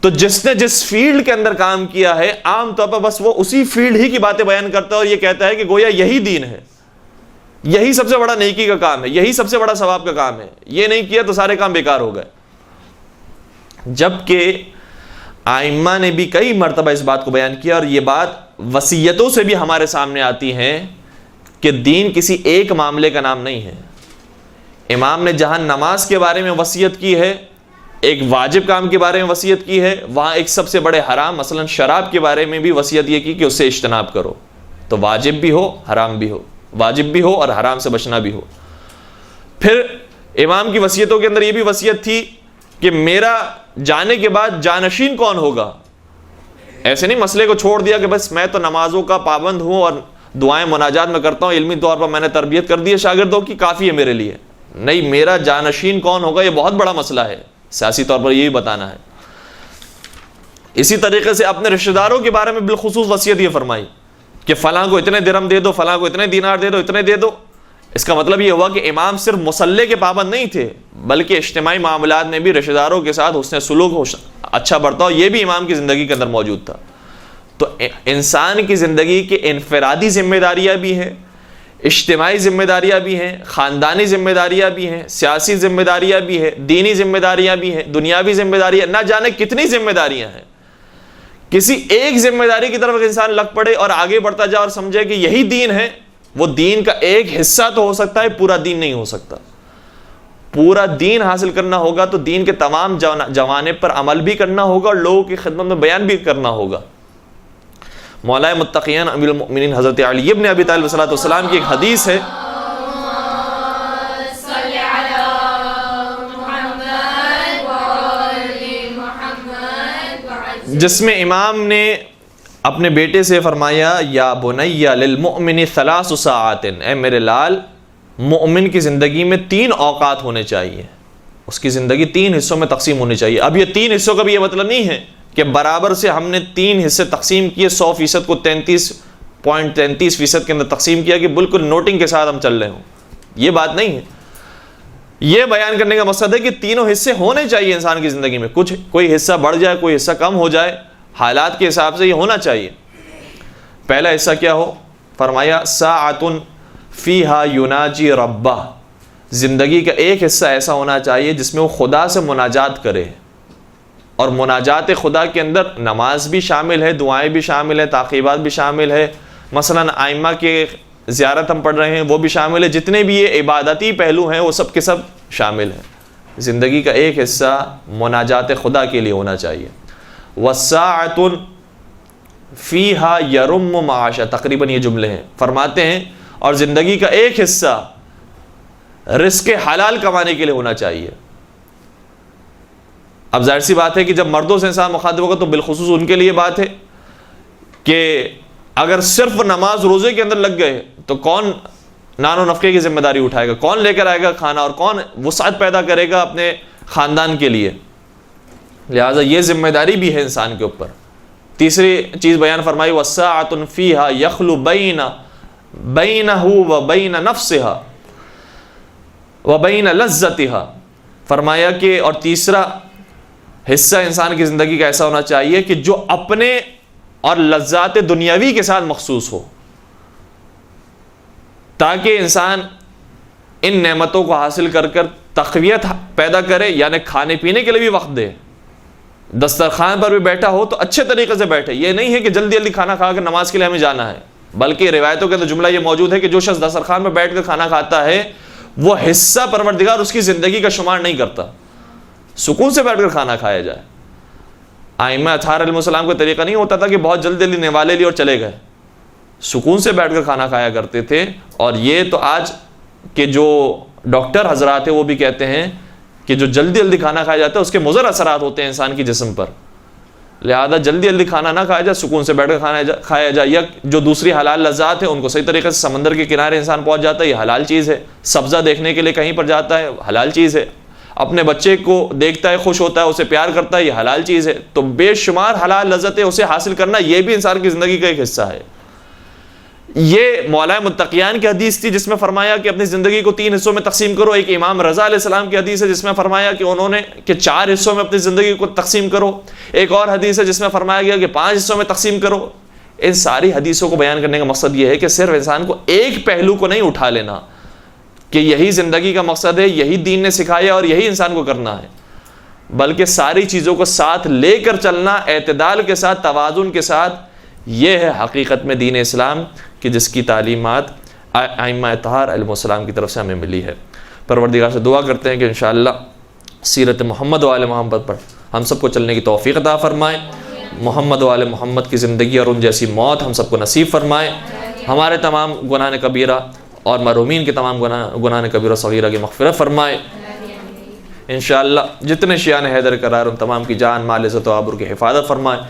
تو جس نے جس فیلڈ کے اندر کام کیا ہے، عام طور پر بس وہ اسی فیلڈ ہی کی باتیں بیان کرتا ہے اور یہ کہتا ہے کہ گویا یہی دین ہے، یہی سب سے بڑا نیکی کا کام ہے، یہی سب سے بڑا ثواب کا کام ہے، یہ نہیں کیا تو سارے کام بیکار ہو گئے. جبکہ ائمہ نے بھی کئی مرتبہ اس بات کو بیان کیا، اور یہ بات وصیتوں سے بھی ہمارے سامنے آتی ہیں کہ دین کسی ایک معاملے کا نام نہیں ہے. امام نے جہاں نماز کے بارے میں وصیت کی ہے، ایک واجب کام کے بارے میں وصیت کی ہے، وہاں ایک سب سے بڑے حرام مثلا شراب کے بارے میں بھی وصیت یہ کی کہ اس سے اجتناب کرو. تو واجب بھی ہو، حرام بھی ہو. واجب بھی ہو اور حرام سے بچنا بھی ہو۔ پھر امام کی وصیتوں کے اندر یہ بھی وصیت تھی کہ میرا جانے کے بعد جانشین کون ہوگا۔ ایسے نہیں مسئلے کو چھوڑ دیا کہ بس میں تو نمازوں کا پابند ہوں اور دعائیں مناجات میں کرتا ہوں، علمی طور پر میں نے تربیت کر دی ہے شاگردوں کی، کافی ہے میرے لیے۔ نہیں، میرا جانشین کون ہوگا یہ بہت بڑا مسئلہ ہے، سیاسی طور پر یہی بتانا ہے۔ اسی طریقے سے اپنے رشتہ داروں کے بارے میں بالخصوص وصیت یہ فرمائی کہ فلاں کو اتنے درہم دے دو، فلاں کو اتنے دینار دے دو، اتنے دے دو۔ اس کا مطلب یہ ہوا کہ امام صرف مصلی کے پابند نہیں تھے، بلکہ اجتماعی معاملات میں بھی رشتہ داروں کے ساتھ حسن سلوک، اچھا برتاؤ، یہ بھی امام کی زندگی کے اندر موجود تھا۔ تو انسان کی زندگی کے انفرادی ذمہ داریاں بھی ہیں، اجتماعی ذمہ داریاں بھی ہیں، خاندانی ذمہ داریاں بھی ہیں، سیاسی ذمہ داریاں بھی ہیں، دینی ذمہ داریاں بھی ہیں، دنیاوی ذمہ داریاں، نہ جانے کتنی ذمہ داریاں ہیں۔ کسی ایک ذمہ داری کی طرف انسان لگ پڑے اور آگے بڑھتا جائے اور سمجھے کہ یہی دین ہے، وہ دین کا ایک حصہ تو ہو سکتا ہے، پورا دین نہیں ہو سکتا۔ پورا دین حاصل کرنا ہوگا تو دین کے تمام جوانب پر عمل بھی کرنا ہوگا اور لوگوں کی خدمت میں بیان بھی کرنا ہوگا۔ مولا متقین امیر المؤمنین حضرت علی ابن ابی طالب صلی اللہ علیہ وسلم کی ایک حدیث ہے، جس میں امام نے اپنے بیٹے سے فرمایا یا بنی للمؤمن 3 ساعات، اے میرے لال، مومن کی زندگی میں 3 اوقات ہونے چاہیے، اس کی زندگی 3 حصوں میں تقسیم ہونی چاہیے۔ اب یہ 3 حصوں کا بھی یہ مطلب نہیں ہے کہ برابر سے ہم نے 3 حصے تقسیم کیے، 100% کو 33.33% کے اندر تقسیم کیا کہ بالکل نوٹنگ کے ساتھ ہم چل رہے ہوں، یہ بات نہیں ہے۔ یہ بیان کرنے کا مقصد ہے کہ تینوں حصے ہونے چاہیے انسان کی زندگی میں، کچھ کوئی حصہ بڑھ جائے، کوئی حصہ کم ہو جائے، حالات کے حساب سے یہ ہونا چاہیے۔ پہلا حصہ کیا ہو؟ فرمایا ساعۃ فیہا یناجی ربہ، زندگی کا ایک حصہ ایسا ہونا چاہیے جس میں وہ خدا سے مناجات کرے، اور مناجات خدا کے اندر نماز بھی شامل ہے، دعائیں بھی شامل ہیں، تعقیبات بھی شامل ہے، مثلا ائمہ کے زیارت ہم پڑھ رہے ہیں وہ بھی شامل ہے، جتنے بھی یہ عبادتی پہلو ہیں وہ سب کے سب شامل ہیں۔ زندگی کا ایک حصہ مناجات خدا کے لیے ہونا چاہیے۔ وَالسَّاعَةٌ فِيهَا يَرُمُّ مَعَاشَ، تقریباً یہ جملے ہیں، فرماتے ہیں اور زندگی کا ایک حصہ رزق حلال کمانے کے لیے ہونا چاہیے۔ اب ظاہر سی بات ہے کہ جب مردوں سے انسان مخاطب ہوگا تو بالخصوص ان کے لیے بات ہے کہ اگر صرف نماز روزے کے اندر لگ گئے تو کون نان و نفقے کی ذمہ داری اٹھائے گا، کون لے کر آئے گا کھانا، اور کون وسعت پیدا کرے گا اپنے خاندان کے لیے؟ لہٰذا یہ ذمہ داری بھی ہے انسان کے اوپر۔ تیسری چیز بیان فرمائی وَالسَّاعَةٌ فِيهَا يَخْلُ بَيْنَهُ وَبَيْنَ نَفْسِهَا وَبَيْنَ لَذَّتِهَا، فرمایا کہ اور تیسرا حصہ انسان کی زندگی کا ایسا ہونا چاہیے کہ جو اپنے اور لذات دنیاوی کے ساتھ مخصوص ہو، تاکہ انسان ان نعمتوں کو حاصل کر کر تقویت پیدا کرے، یعنی کھانے پینے کے لیے بھی وقت دے، دسترخوان پر بھی بیٹھا ہو تو اچھے طریقے سے بیٹھے۔ یہ نہیں ہے کہ جلدی جلدی کھانا کھا کر نماز کے لیے ہمیں جانا ہے، بلکہ روایتوں کے اندر جملہ یہ موجود ہے کہ جو شخص دسترخوان پر بیٹھ کر کھانا کھاتا ہے وہ حصہ پروردگار اس کی زندگی کا شمار نہیں کرتا۔ سکون سے بیٹھ کر کھانا کھایا جائے۔ ائمہ اطہار علیہ السلام کا طریقہ نہیں ہوتا تھا کہ بہت جلدی جلدی نوالے لی اور چلے گئے، سکون سے بیٹھ کر کھانا کھایا کرتے تھے۔ اور یہ تو آج کے جو ڈاکٹر حضرات ہیں وہ بھی کہتے ہیں کہ جو جلدی جلدی کھانا کھایا جاتا ہے اس کے مضر اثرات ہوتے ہیں انسان کی جسم پر، لہذا جلدی جلدی کھانا نہ کھایا جائے، سکون سے بیٹھ کر کھانا کھایا جائے۔ یا جو دوسری حلال لذات ہیں ان کو صحیح طریقے سے سمندر کے کنارے انسان پہنچ جاتا ہے، یہ حلال چیز ہے۔ سبزہ دیکھنے کے لیے کہیں پر جاتا ہے، حلال چیز ہے۔ اپنے بچے کو دیکھتا ہے، خوش ہوتا ہے، اسے پیار کرتا ہے، یہ حلال چیز ہے۔ تو بے شمار حلال لذتیں اسے حاصل کرنا یہ بھی انسان کی زندگی کا ایک حصہ ہے۔ یہ مولا متقیان کی حدیث تھی جس میں فرمایا کہ اپنی زندگی کو 3 حصوں میں تقسیم کرو۔ ایک امام رضا علیہ السلام کی حدیث ہے جس میں فرمایا کہ انہوں نے کہ 4 حصوں میں اپنی زندگی کو تقسیم کرو۔ ایک اور حدیث ہے جس میں فرمایا گیا کہ 5 حصوں میں تقسیم کرو۔ ان ساری حدیثوں کو بیان کرنے کا مقصد یہ ہے کہ صرف انسان کو ایک پہلو کو نہیں اٹھا لینا کہ یہی زندگی کا مقصد ہے، یہی دین نے سکھایا اور یہی انسان کو کرنا ہے، بلکہ ساری چیزوں کو ساتھ لے کر چلنا، اعتدال کے ساتھ، توازن کے ساتھ۔ یہ ہے حقیقت میں دین اسلام کہ جس کی تعلیمات ائمہ اطہار علیہ السلام کی طرف سے ہمیں ملی ہے۔ پروردگار سے دعا کرتے ہیں کہ انشاءاللہ سیرت محمد و آل محمد پر ہم سب کو چلنے کی توفیق عطا فرمائے، محمد و آل محمد کی زندگی اور ان جیسی موت ہم سب کو نصیب فرمائے، ہمارے تمام گناہ کبیرہ اور مرحومین کے تمام گناہ کبیرہ صغیرہ کی مغفرت فرمائے انشاءاللہ. جتنے شیعان حیدر کرار ان تمام کی جان مال عزت و آبرو کی حفاظت فرمائے.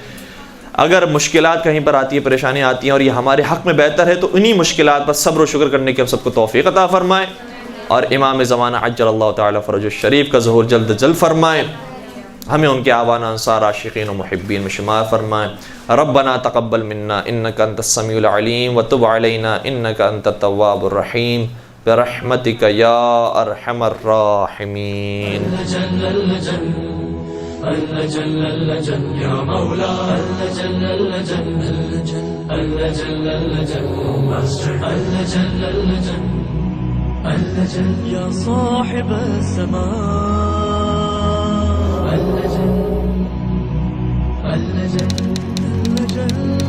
اگر مشکلات کہیں پر آتی ہیں، پریشانیاں آتی ہیں اور یہ ہمارے حق میں بہتر ہے تو انہی مشکلات پر صبر و شکر کرنے کی ہم سب کو توفیق عطا فرمائے. اور امام زمانہ عجل اللہ تعالی فرج الشریف کا ظہور جلد جلد فرمائے. ہمیں ان کے آوان انصار عاشقین و محبین میں شمار فرمائے. ربنا تقبل منا انک انت السمیع العلیم وتب علینا انک انت التواب الرحیم برحمتک یا ارحم الراحمین. اللجن اللجن يا مولا اللجن اللجن اللجن اللجن اللجن اللجن اللجن يا صاحب السماء اللجن اللجن اللجن